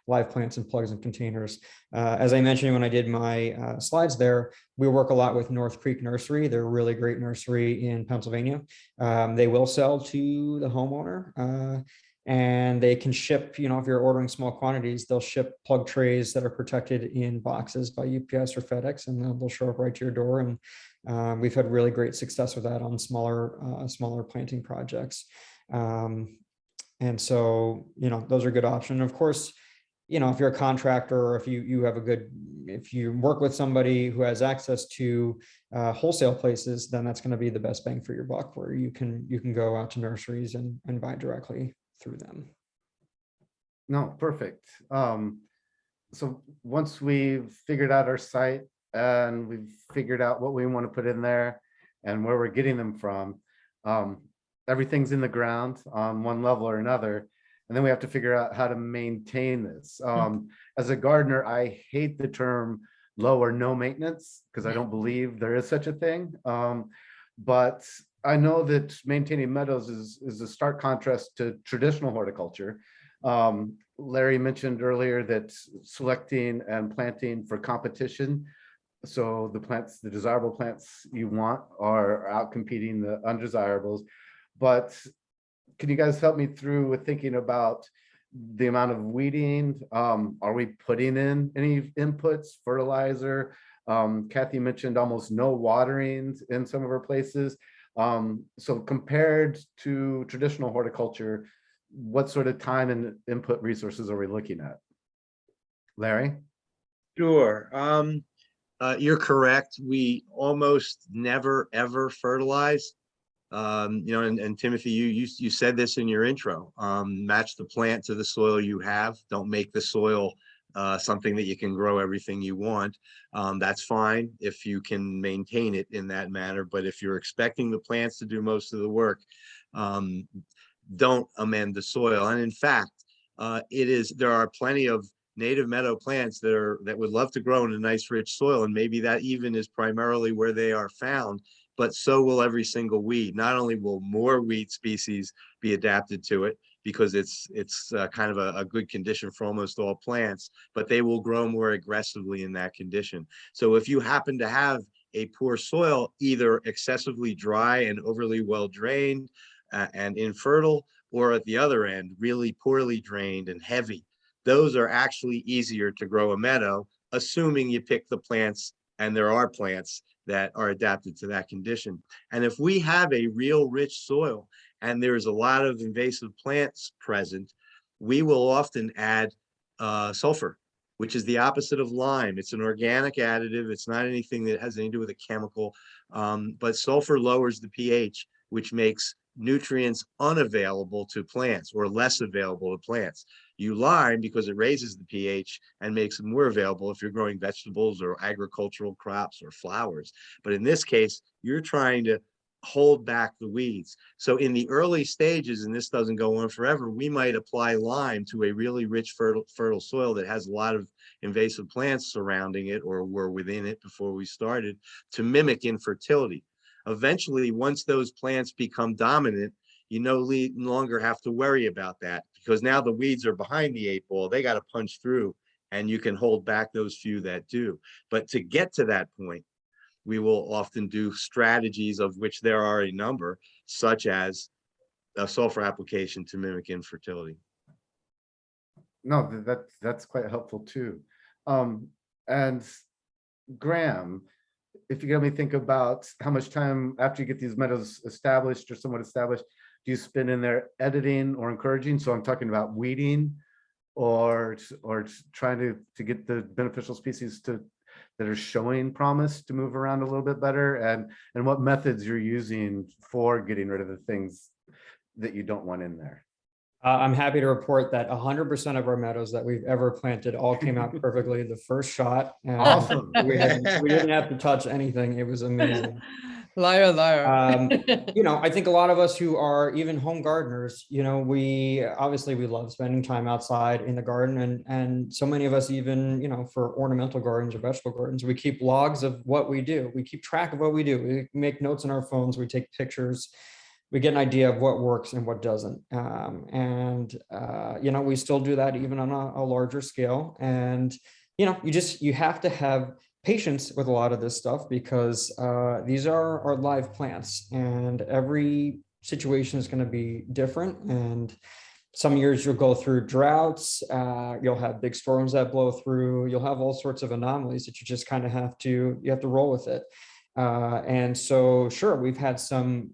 Speaker 3: live plants and plugs and containers. As I mentioned when I did my slides there, we work a lot with North Creek Nursery. They're a really great nursery in Pennsylvania. They will sell to the homeowner. And they can ship, if you're ordering small quantities, they'll ship plug trays that are protected in boxes by UPS or FedEx, and they'll show up right to your door. And we've had really great success with that on smaller planting projects. And so, those are good options. Of course, if you're a contractor, or if if you work with somebody who has access to wholesale places, then that's going to be the best bang for your buck, where you can go out to nurseries and buy directly through them.
Speaker 1: No, perfect. So once we've figured out our site and we've figured out what we want to put in there and where we're getting them from, everything's in the ground on one level or another. And then we have to figure out how to maintain this. As a gardener, I hate the term low or no maintenance, because I don't believe there is such a thing. But I know that maintaining meadows is a stark contrast to traditional horticulture. Larry mentioned earlier that selecting and planting for competition, so the desirable plants you want are out competing the undesirables. But can you guys help me through with thinking about the amount of weeding? Are we putting in any inputs, fertilizer? Cathy mentioned almost no waterings in some of her places. So compared to traditional horticulture, what sort of time and input resources are we looking at? Larry?
Speaker 2: Sure. You're correct. We almost never, ever fertilize. And Timothy, you said this in your intro. Match the plant to the soil you have. Don't make the soil something that you can grow everything you want. That's fine if you can maintain it in that manner. But if you're expecting the plants to do most of the work, don't amend the soil. And in fact, there are plenty of native meadow plants that would love to grow in a nice rich soil, and maybe that even is primarily where they are found. But so will every single weed. Not only will more weed species be adapted to it, because it's kind of a good condition for almost all plants, but they will grow more aggressively in that condition. So if you happen to have a poor soil, either excessively dry and overly well drained and infertile, or at the other end, really poorly drained and heavy, those are actually easier to grow a meadow, assuming you pick the plants, and there are plants that are adapted to that condition. And if we have a real rich soil and there's a lot of invasive plants present, we will often add sulfur, which is the opposite of lime. It's an organic additive. It's not anything that has anything to do with a chemical, but sulfur lowers the pH, which makes nutrients unavailable to plants, or less available to plants. You lime because it raises the pH and makes them more available if you're growing vegetables or agricultural crops or flowers. But in this case, you're trying to hold back the weeds. So in the early stages, and this doesn't go on forever, we might apply lime to a really rich fertile soil that has a lot of invasive plants surrounding it or were within it before we started, to mimic infertility. Eventually, once those plants become dominant, you no longer have to worry about that, because now the weeds are behind the 8 ball. They got to punch through, and you can hold back those few that do. But to get to that point, we will often do strategies, of which there are a number, such as a sulfur application to mimic infertility.
Speaker 1: No, that's quite helpful too. And Graham, if you let me think about how much time after you get these meadows established or somewhat established, do you spend in there editing or encouraging? So I'm talking about weeding or trying to get the beneficial species that are showing promise to move around a little bit better, and what methods you're using for getting rid of the things that you don't want in there.
Speaker 3: I'm happy to report that 100% of our meadows that we've ever planted all came out perfectly the first shot. And
Speaker 1: Awesome.
Speaker 3: we didn't have to touch anything. It was amazing.
Speaker 4: Liar, liar.
Speaker 3: I think a lot of us who are even home gardeners, we love spending time outside in the garden, and so many of us even, for ornamental gardens or vegetable gardens, we keep logs of what we do. We keep track of what we do. We make notes on our phones. We take pictures. We get an idea of what works and what doesn't. We still do that even on a larger scale. And, you have to have patience with a lot of this stuff because these are live plants, and every situation is going to be different. And some years you'll go through droughts, you'll have big storms that blow through, you'll have all sorts of anomalies that you just kind of have to roll with it. And so, sure, we've had some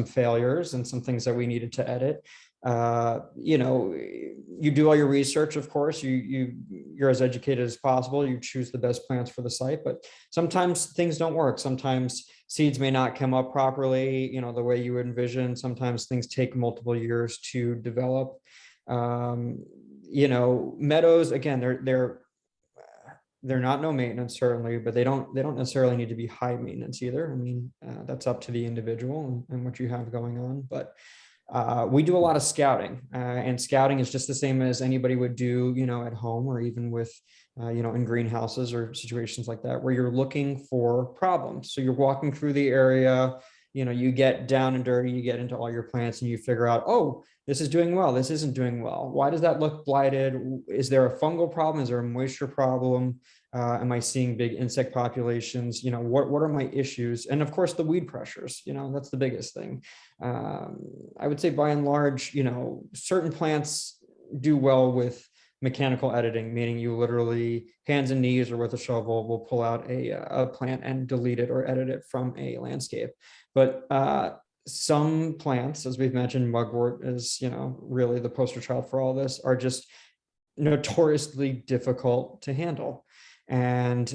Speaker 3: failures and some things that we needed to edit. You do all your research, of course, you're as educated as possible. You choose the best plants for the site, but sometimes things don't work. Sometimes seeds may not come up properly, the way you would envision. Sometimes things take multiple years to develop. Meadows, again, they're not no maintenance, certainly, but they don't necessarily need to be high maintenance either. I mean, that's up to the individual and what you have going on. But we do a lot of scouting, and scouting is just the same as anybody would do, at home, or even with, in greenhouses or situations like that, where you're looking for problems. So you're walking through the area, you get down and dirty, you get into all your plants and you figure out, oh, this is doing well, this isn't doing well. Why does that look blighted? Is there a fungal problem? Is there a moisture problem? Am I seeing big insect populations? What are my issues? And of course, the weed pressures, that's the biggest thing. I would say by and large, certain plants do well with mechanical editing, meaning you literally hands and knees or with a shovel will pull out a plant and delete it or edit it from a landscape. But some plants, as we've mentioned, mugwort is, really the poster child for all this, are just notoriously difficult to handle. And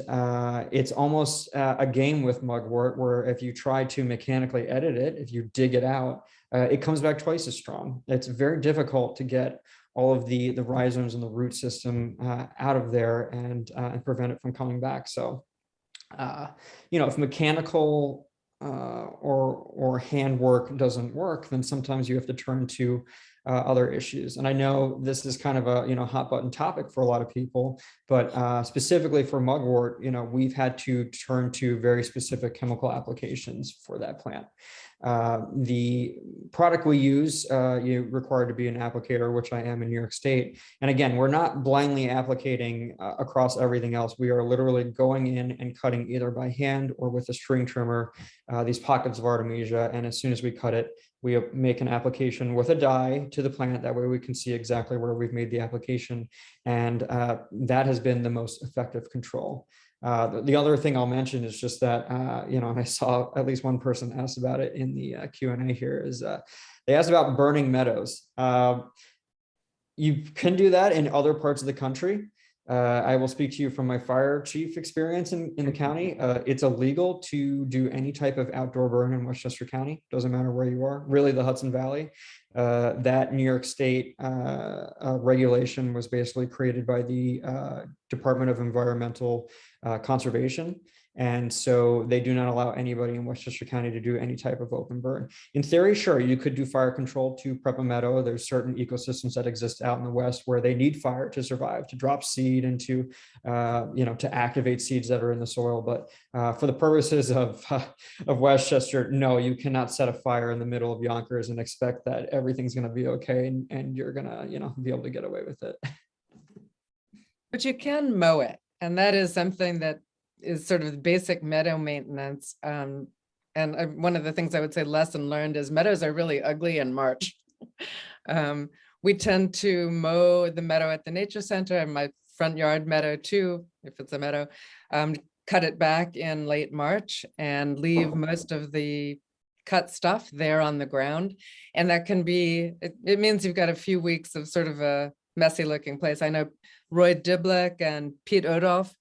Speaker 3: it's almost a game with mugwort, where if you try to mechanically edit it, if you dig it out, it comes back twice as strong. It's very difficult to get all of the rhizomes and the root system out of there and prevent it from coming back. So, if mechanical or handwork doesn't work, then sometimes you have to turn to other issues. And I know this is kind of a hot button topic for a lot of people, but specifically for mugwort, we've had to turn to very specific chemical applications for that plant. The product we use, you're required to be an applicator, which I am in New York State. And again, we're not blindly applicating across everything else. We are literally going in and cutting either by hand or with a string trimmer, these pockets of Artemisia. And as soon as we cut it, we make an application with a dye to the plant. That way we can see exactly where we've made the application. And that has been the most effective control. The other thing I'll mention is just that, and I saw at least one person asked about it in the Q&A here, is they asked about burning meadows. You can do that in other parts of the country. I will speak to you from my fire chief experience in the county. It's illegal to do any type of outdoor burn in Westchester County. Doesn't matter where you are, really the Hudson Valley. That New York State regulation was basically created by the Department of Environmental Conservation. And so they do not allow anybody in Westchester County to do any type of open burn. In theory, sure, you could do fire control to prep a meadow. There's certain ecosystems that exist out in the West where they need fire to survive, to drop seed and to, to activate seeds that are in the soil. But for the purposes of Westchester, no, you cannot set a fire in the middle of Yonkers and expect that everything's going to be okay and you're going to, be able to get away with it.
Speaker 4: But you can mow it. And that is something that is sort of the basic meadow maintenance. And one of the things I would say lesson learned is meadows are really ugly in March. We tend to mow the meadow at the nature center and my front yard meadow too, if it's a meadow, cut it back in late March and leave most of the cut stuff there on the ground. And that can be, it means you've got a few weeks of sort of a messy looking place. I know Roy Diblick and Pete Odolph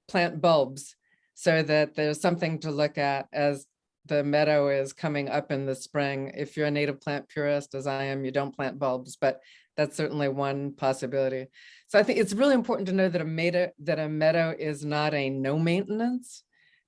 Speaker 4: plant bulbs so that there's something to look at as the meadow is coming up in the spring. If you're a native plant purist, as I am, you don't plant bulbs, but that's certainly one possibility. So I think it's really important to know that a meadow is not a no maintenance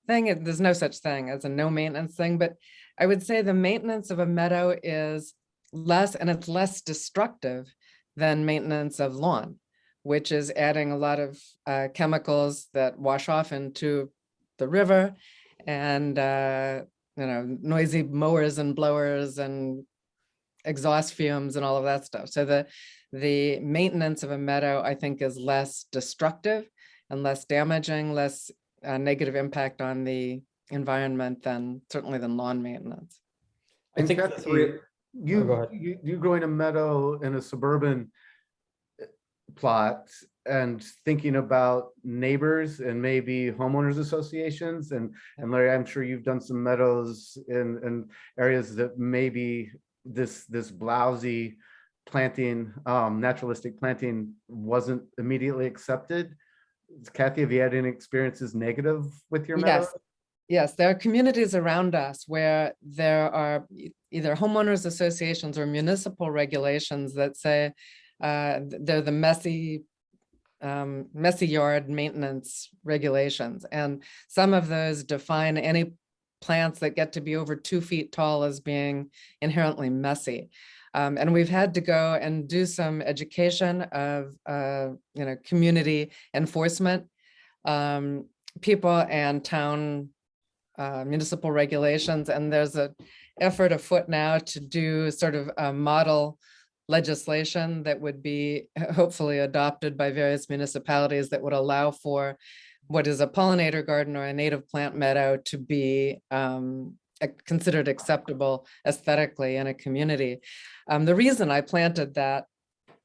Speaker 4: thing. There's no such thing as a no maintenance thing, but I would say the maintenance of a meadow is less, and it's less destructive than maintenance of lawn, which is adding a lot of chemicals that wash off into the river, and noisy mowers and blowers and exhaust fumes and all of that stuff. So the maintenance of a meadow, I think, is less destructive and less damaging, less negative impact on the environment than lawn maintenance.
Speaker 3: I think the
Speaker 1: Cathy,
Speaker 3: three.
Speaker 1: you,
Speaker 3: go ahead.
Speaker 1: you growing a meadow in a suburban plot and thinking about neighbors and maybe homeowners associations, and Larry, I'm sure you've done some meadows in areas that maybe this blousy planting, naturalistic planting wasn't immediately accepted. Cathy, have you had any experiences negative with your meadow?
Speaker 4: Yes, there are communities around us where there are either homeowners associations or municipal regulations that say they're the messy yard maintenance regulations. And some of those define any plants that get to be over 2 feet tall as being inherently messy. And we've had to go and do some education of community enforcement people and town municipal regulations. And there's an effort afoot now to do sort of a model legislation that would be hopefully adopted by various municipalities that would allow for what is a pollinator garden or a native plant meadow to be considered acceptable aesthetically in a community. The reason I planted that,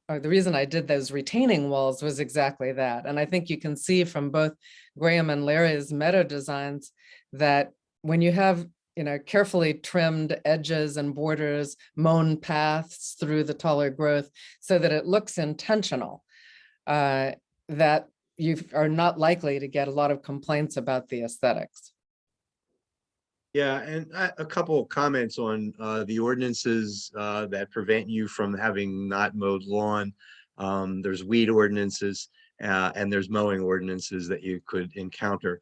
Speaker 4: or the reason I did those retaining walls, was exactly that. And I think you can see from both Graham and Larry's meadow designs that when you have carefully trimmed edges and borders, mown paths through the taller growth so that it looks intentional, that you are not likely to get a lot of complaints about the aesthetics.
Speaker 2: Yeah, and a couple of comments on the ordinances that prevent you from having not mowed lawn. There's weed ordinances and there's mowing ordinances that you could encounter.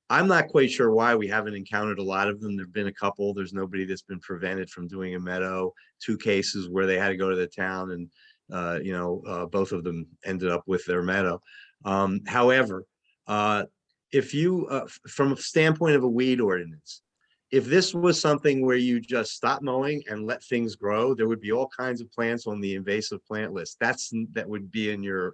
Speaker 2: I'm not quite sure why we haven't encountered a lot of them. There've been a couple. There's nobody that's been prevented from doing a meadow. 2 cases where they had to go to the town, and both of them ended up with their meadow. However, if you, from a standpoint of a weed ordinance, if this was something where you just stop mowing and let things grow, there would be all kinds of plants on the invasive plant list. That would be in your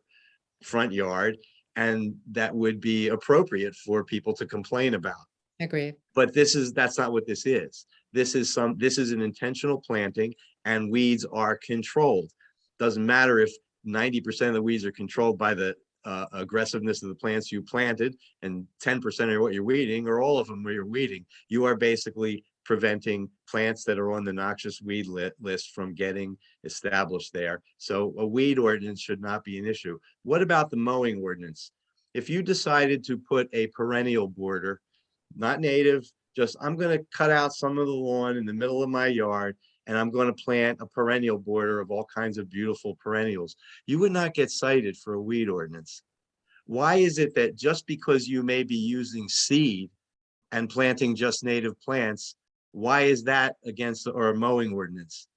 Speaker 2: front yard, and that would be appropriate for people to complain about.
Speaker 4: Agreed.
Speaker 2: But that's not what this is. This is an intentional planting, and weeds are controlled. Doesn't matter if 90% of the weeds are controlled by the aggressiveness of the plants you planted, and 10% are what you're weeding, or all of them where you're weeding. You are basically preventing plants that are on the noxious weed list from getting established there. So a weed ordinance should not be an issue. What about the mowing ordinance? If you decided to put a perennial border, not native, just I'm going to cut out some of the lawn in the middle of my yard, and I'm going to plant a perennial border of all kinds of beautiful perennials, you would not get cited for a weed ordinance. Why is it that just because you may be using seed and planting just native plants, why is that against or a mowing ordinance?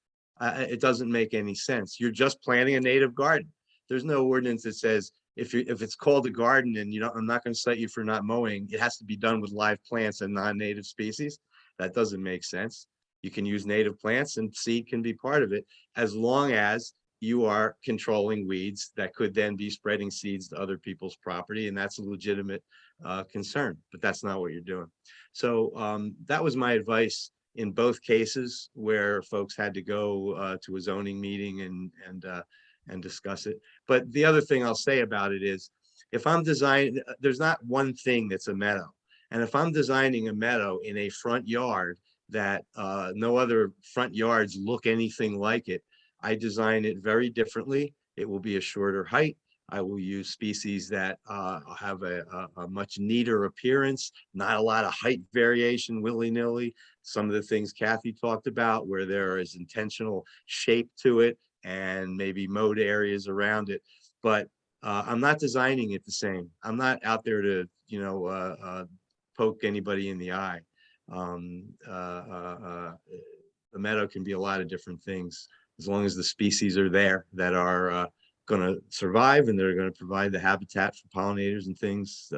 Speaker 2: It doesn't make any sense. You're just planting a native garden. There's no ordinance that says if it's called a garden and I'm not going to cite you for not mowing, it has to be done with live plants and non-native species. That doesn't make sense. You can use native plants and seed can be part of it, as long as you are controlling weeds that could then be spreading seeds to other people's property, and that's a legitimate concern, but that's not what you're doing. So that was my advice in both cases where folks had to go to a zoning meeting and discuss it. But the other thing I'll say about it is, if I'm designing, there's not one thing that's a meadow. And if I'm designing a meadow in a front yard that no other front yards look anything like it, I design it very differently. It will be a shorter height. I will use species that have a much neater appearance, not a lot of height variation willy-nilly. Some of the things Cathy talked about where there is intentional shape to it and maybe mowed areas around it. But I'm not designing it the same. I'm not out there to, poke anybody in the eye. The meadow can be a lot of different things as long as the species are there that are going to survive and they're going to provide the habitat for pollinators and things.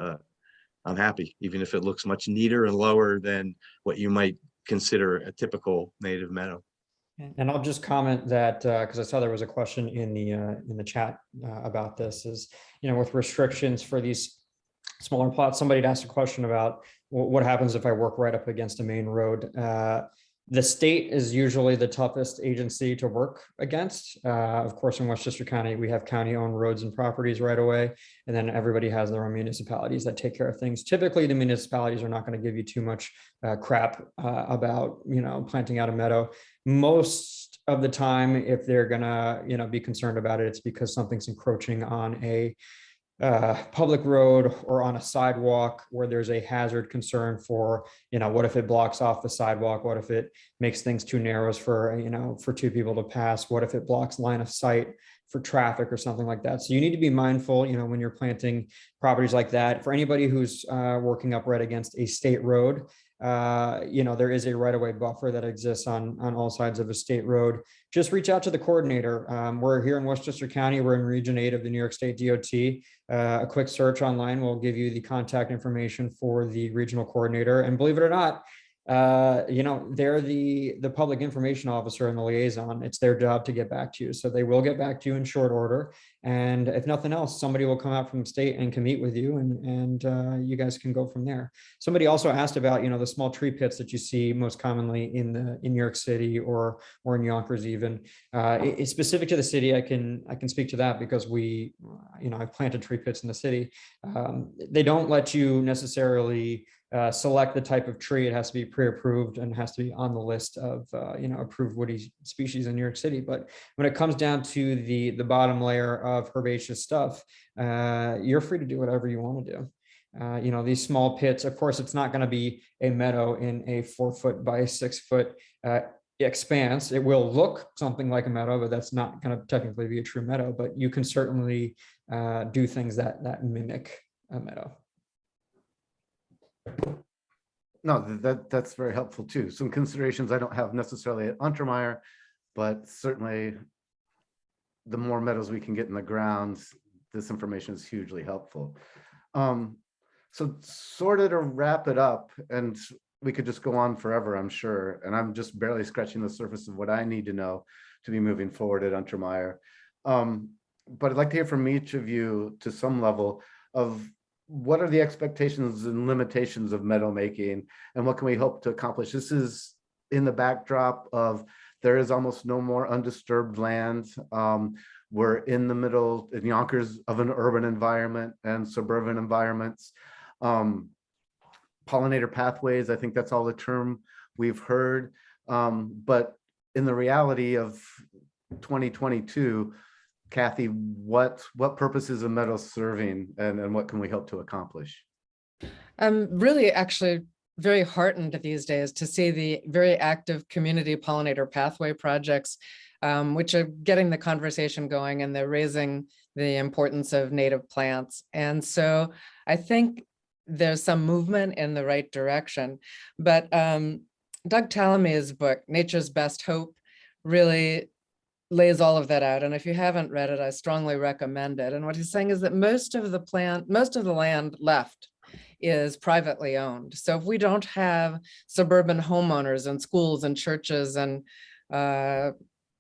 Speaker 2: I'm happy, even if it looks much neater and lower than what you might consider a typical native meadow.
Speaker 3: And I'll just comment that because I saw there was a question in the chat about this is, with restrictions for these smaller plots, somebody had asked a question about what happens if I work right up against a main road. The state is usually the toughest agency to work against. Of course, in Westchester County, we have county-owned roads and properties right away, and then everybody has their own municipalities that take care of things. Typically, the municipalities are not going to give you too much crap about, planting out a meadow. Most of the time, if they're gonna, be concerned about it, it's because something's encroaching on a public road or on a sidewalk where there's a hazard concern for, what if it blocks off the sidewalk? What if it makes things too narrow for, for two people to pass? What if it blocks line of sight for traffic or something like that? So you need to be mindful, when you're planting properties like that. For anybody who's working up right against a state road, there is a right-of-way buffer that exists on all sides of a state road. Just reach out to the coordinator. We're here in Westchester County. We're in Region 8 of the New York State DOT. A quick search online will give you the contact information for the regional coordinator. And believe it or not, they're the public information officer and the liaison. It's their job to get back to you. So they will get back to you in short order. And if nothing else, somebody will come out from the state and can meet with you and you guys can go from there. Somebody also asked about, the small tree pits that you see most commonly in New York City or in Yonkers even. It's specific to the city. I can speak to that because I've planted tree pits in the city. They don't let you necessarily select the type of tree. It has to be pre-approved and has to be on the list of approved woody species in New York City. But when it comes down to the bottom layer of herbaceous stuff, you're free to do whatever you want to do. These small pits, of course, it's not going to be a meadow in a 4-foot by 6-foot expanse. It will look something like a meadow, but that's not going to technically be a true meadow. But you can certainly do things that mimic a meadow.
Speaker 1: No, that's very helpful too. Some considerations I don't have necessarily at Untermyer, but certainly the more meadows we can get in the ground, this information is hugely helpful. So sort of to wrap it up, and we could just go on forever, I'm sure, and I'm just barely scratching the surface of what I need to know to be moving forward at Untermyer. But I'd like to hear from each of you to some level of what are the expectations and limitations of meadow making, and what can we hope to accomplish? This is in the backdrop of there is almost no more undisturbed land. We're in the middle in Yonkers of an urban environment and suburban environments. Pollinator pathways, I think that's all the term we've heard. But in the reality of 2022, Cathy, what purpose is a meadow serving, and what can we hope to accomplish?
Speaker 4: I'm really actually very heartened these days to see the very active community pollinator pathway projects, which are getting the conversation going, and they're raising the importance of native plants. And so I think there's some movement in the right direction. But Doug Tallamy's book, Nature's Best Hope, really lays all of that out. And if you haven't read it, I strongly recommend it. And what he's saying is that most of the land left is privately owned. So if we don't have suburban homeowners and schools and churches and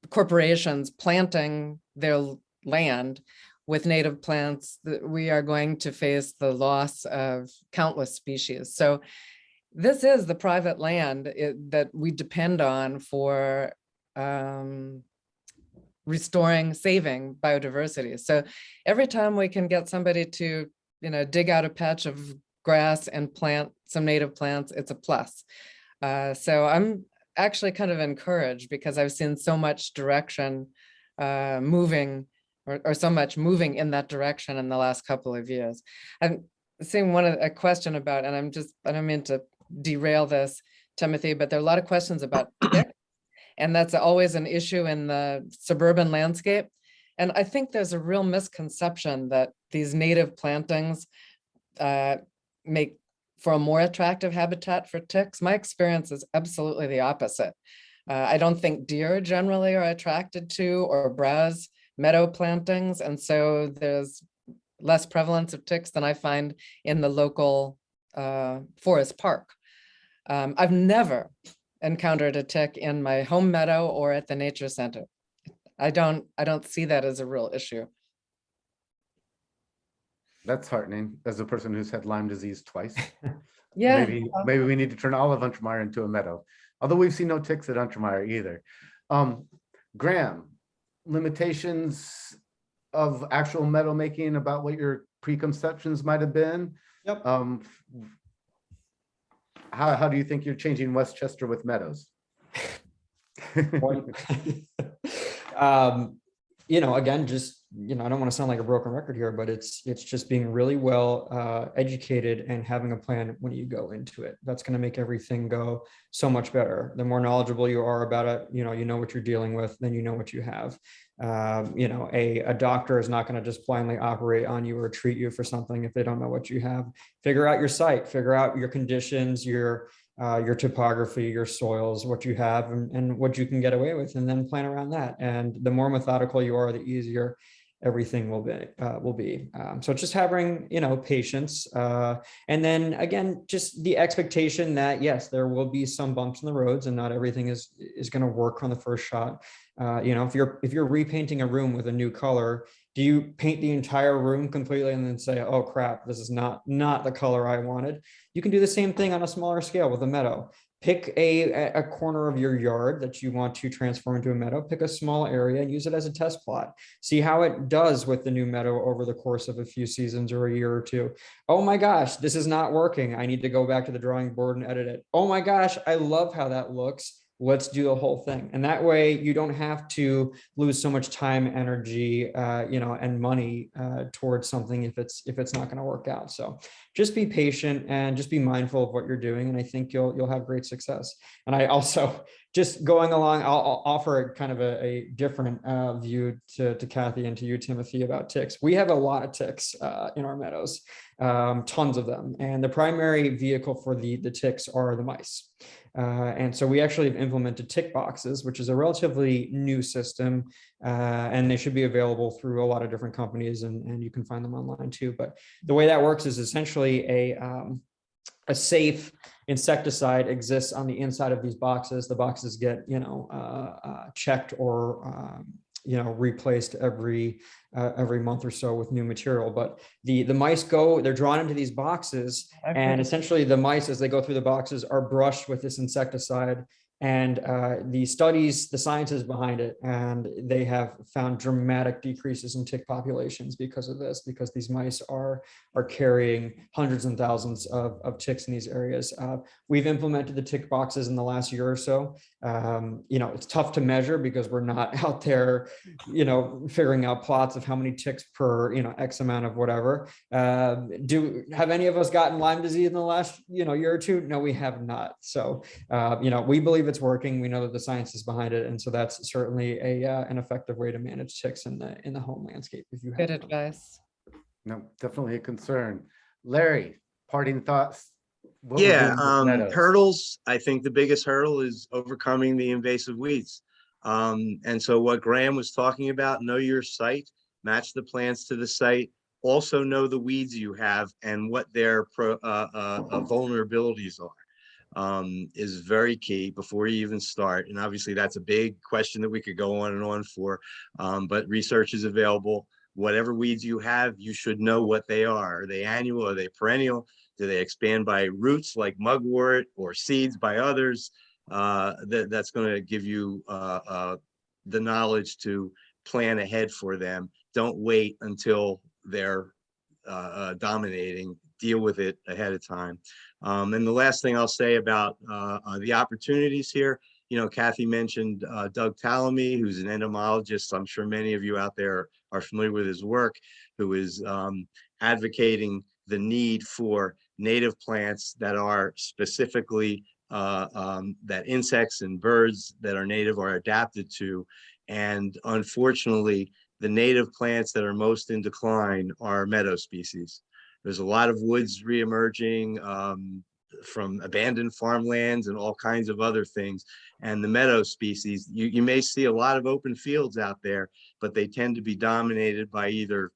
Speaker 4: corporations planting their land with native plants, we are going to face the loss of countless species. So this is the private land that we depend on for saving biodiversity. So every time we can get somebody to dig out a patch of grass and plant some native plants, it's a plus. So I'm actually kind of encouraged because I've seen so much direction moving or so much moving in that direction in the last couple of years. I'm seeing a question about, and I don't mean to derail this, Timothy, but there are a lot of questions about ticks, and that's always an issue in the suburban landscape. And I think there's a real misconception that these native plantings make for a more attractive habitat for ticks. My experience is absolutely the opposite. I don't think deer generally are attracted to or browse meadow plantings. And so there's less prevalence of ticks than I find in the local forest park. I've never encountered a tick in my home meadow or at the nature center. I don't see that as a real issue.
Speaker 1: That's heartening as a person who's had Lyme disease twice.
Speaker 4: Yeah.
Speaker 1: Maybe we need to turn all of Untermyer into a meadow, although we've seen no ticks at Untermyer either. Graham, limitations of actual meadow making, about what your preconceptions might have been.
Speaker 3: Yep.
Speaker 1: How do you think you're changing Westchester with meadows?
Speaker 3: Again, just, I don't want to sound like a broken record here, but it's just being really well educated and having a plan when you go into it. That's going to make everything go so much better. The more knowledgeable you are about it, you know what you're dealing with, then you know what you have. A doctor is not going to just blindly operate on you or treat you for something if they don't know what you have. Figure out your site, figure out your conditions, your topography, your soils, what you have and what you can get away with, and then plan around that. And the more methodical you are, the easier everything will be. So just having, patience. And then again, just the expectation that, yes, there will be some bumps in the roads and not everything is going to work on the first shot. If you're repainting a room with a new color, do you paint the entire room completely and then say, oh crap, this is not the color I wanted? You can do the same thing on a smaller scale with a meadow. Pick a corner of your yard that you want to transform into a meadow, pick a small area and use it as a test plot. See how it does with the new meadow over the course of a few seasons or a year or two. Oh my gosh, this is not working. I need to go back to the drawing board and edit it. Oh my gosh, I love how that looks. Let's do the whole thing. And that way you don't have to lose so much time, energy, and money towards something if it's not going to work out. So just be patient and just be mindful of what you're doing. And I think you'll have great success. And I also, just going along, I'll offer kind of a different view to Cathy and to you, Timothy, about ticks. We have a lot of ticks in our meadows, tons of them. And the primary vehicle for the ticks are the mice. And so we actually have implemented tick boxes, which is a relatively new system, and they should be available through a lot of different companies, and you can find them online too. But the way that works is essentially a safe insecticide exists on the inside of these boxes. The boxes get, checked or, replaced every month or so with new material. But the mice they're drawn into these boxes, and essentially the mice, as they go through the boxes, are brushed with this insecticide. And the science is behind it, and they have found dramatic decreases in tick populations because of this, because these mice are carrying hundreds and thousands of ticks in these areas. We've implemented the tick boxes in the last year or so. It's tough to measure because we're not out there, figuring out plots of how many ticks per, X amount of whatever. Have any of us gotten Lyme disease in the last, year or two? No, we have not. So, we believe it's working. We know that the science is behind it, and so that's certainly an effective way to manage ticks in the home landscape. If you have
Speaker 4: Good advice.
Speaker 1: No, definitely a concern. Larry, parting thoughts? What we're
Speaker 2: Yeah,
Speaker 1: doing with meadows.
Speaker 2: hurdles. I think the biggest hurdle is overcoming the invasive weeds. And so what Graham was talking about, know your site, match the plants to the site, also know the weeds you have and what their vulnerabilities are. Is very key before you even start. And obviously that's a big question that we could go on and on for, but research is available. Whatever weeds you have, you should know what they are. Are they annual? Are they perennial? Do they expand by roots like mugwort or seeds by others? That's going to give you the knowledge to plan ahead for them. Don't wait until they're dominating, deal with it ahead of time. And the last thing I'll say about the opportunities here, you know, Cathy mentioned Doug Tallamy, who's an entomologist. I'm sure many of you out there are familiar with his work, who is advocating the need for native plants that are specifically that insects and birds that are native are adapted to. And unfortunately, the native plants that are most in decline are meadow species. There's a lot of woods reemerging from abandoned farmlands and all kinds of other things. And the meadow species, you may see a lot of open fields out there, but they tend to be dominated by either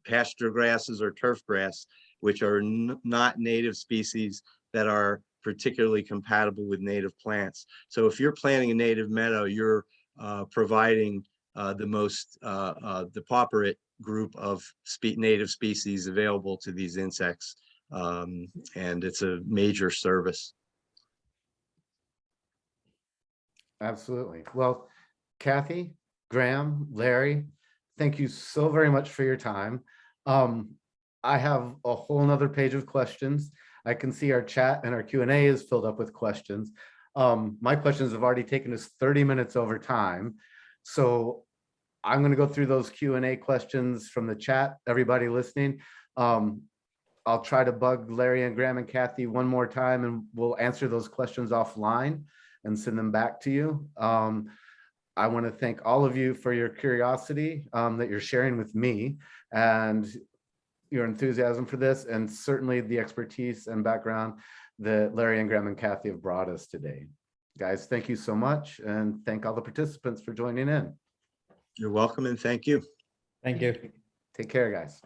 Speaker 2: pasture grasses or turf grass, which are not native species that are particularly compatible with native plants. So if you're planting a native meadow, you're providing the most depauperate group of native species available to these insects. And it's a major service.
Speaker 1: Absolutely. Well, Cathy, Graham, Larry, thank you so very much for your time. I have a whole nother page of questions. I can see our chat and our Q&A is filled up with questions. My questions have already taken us 30 minutes over time. So I'm going to go through those Q&A questions from the chat, everybody listening. I'll try to bug Larry and Graham and Cathy one more time, and we'll answer those questions offline and send them back to you. I want to thank all of you for your curiosity that you're sharing with me and your enthusiasm for this, and certainly the expertise and background that Larry and Graham and Cathy have brought us today. Guys, thank you so much, and thank all the participants for joining in.
Speaker 2: You're welcome, and thank you.
Speaker 3: Thank you.
Speaker 1: Take care, guys.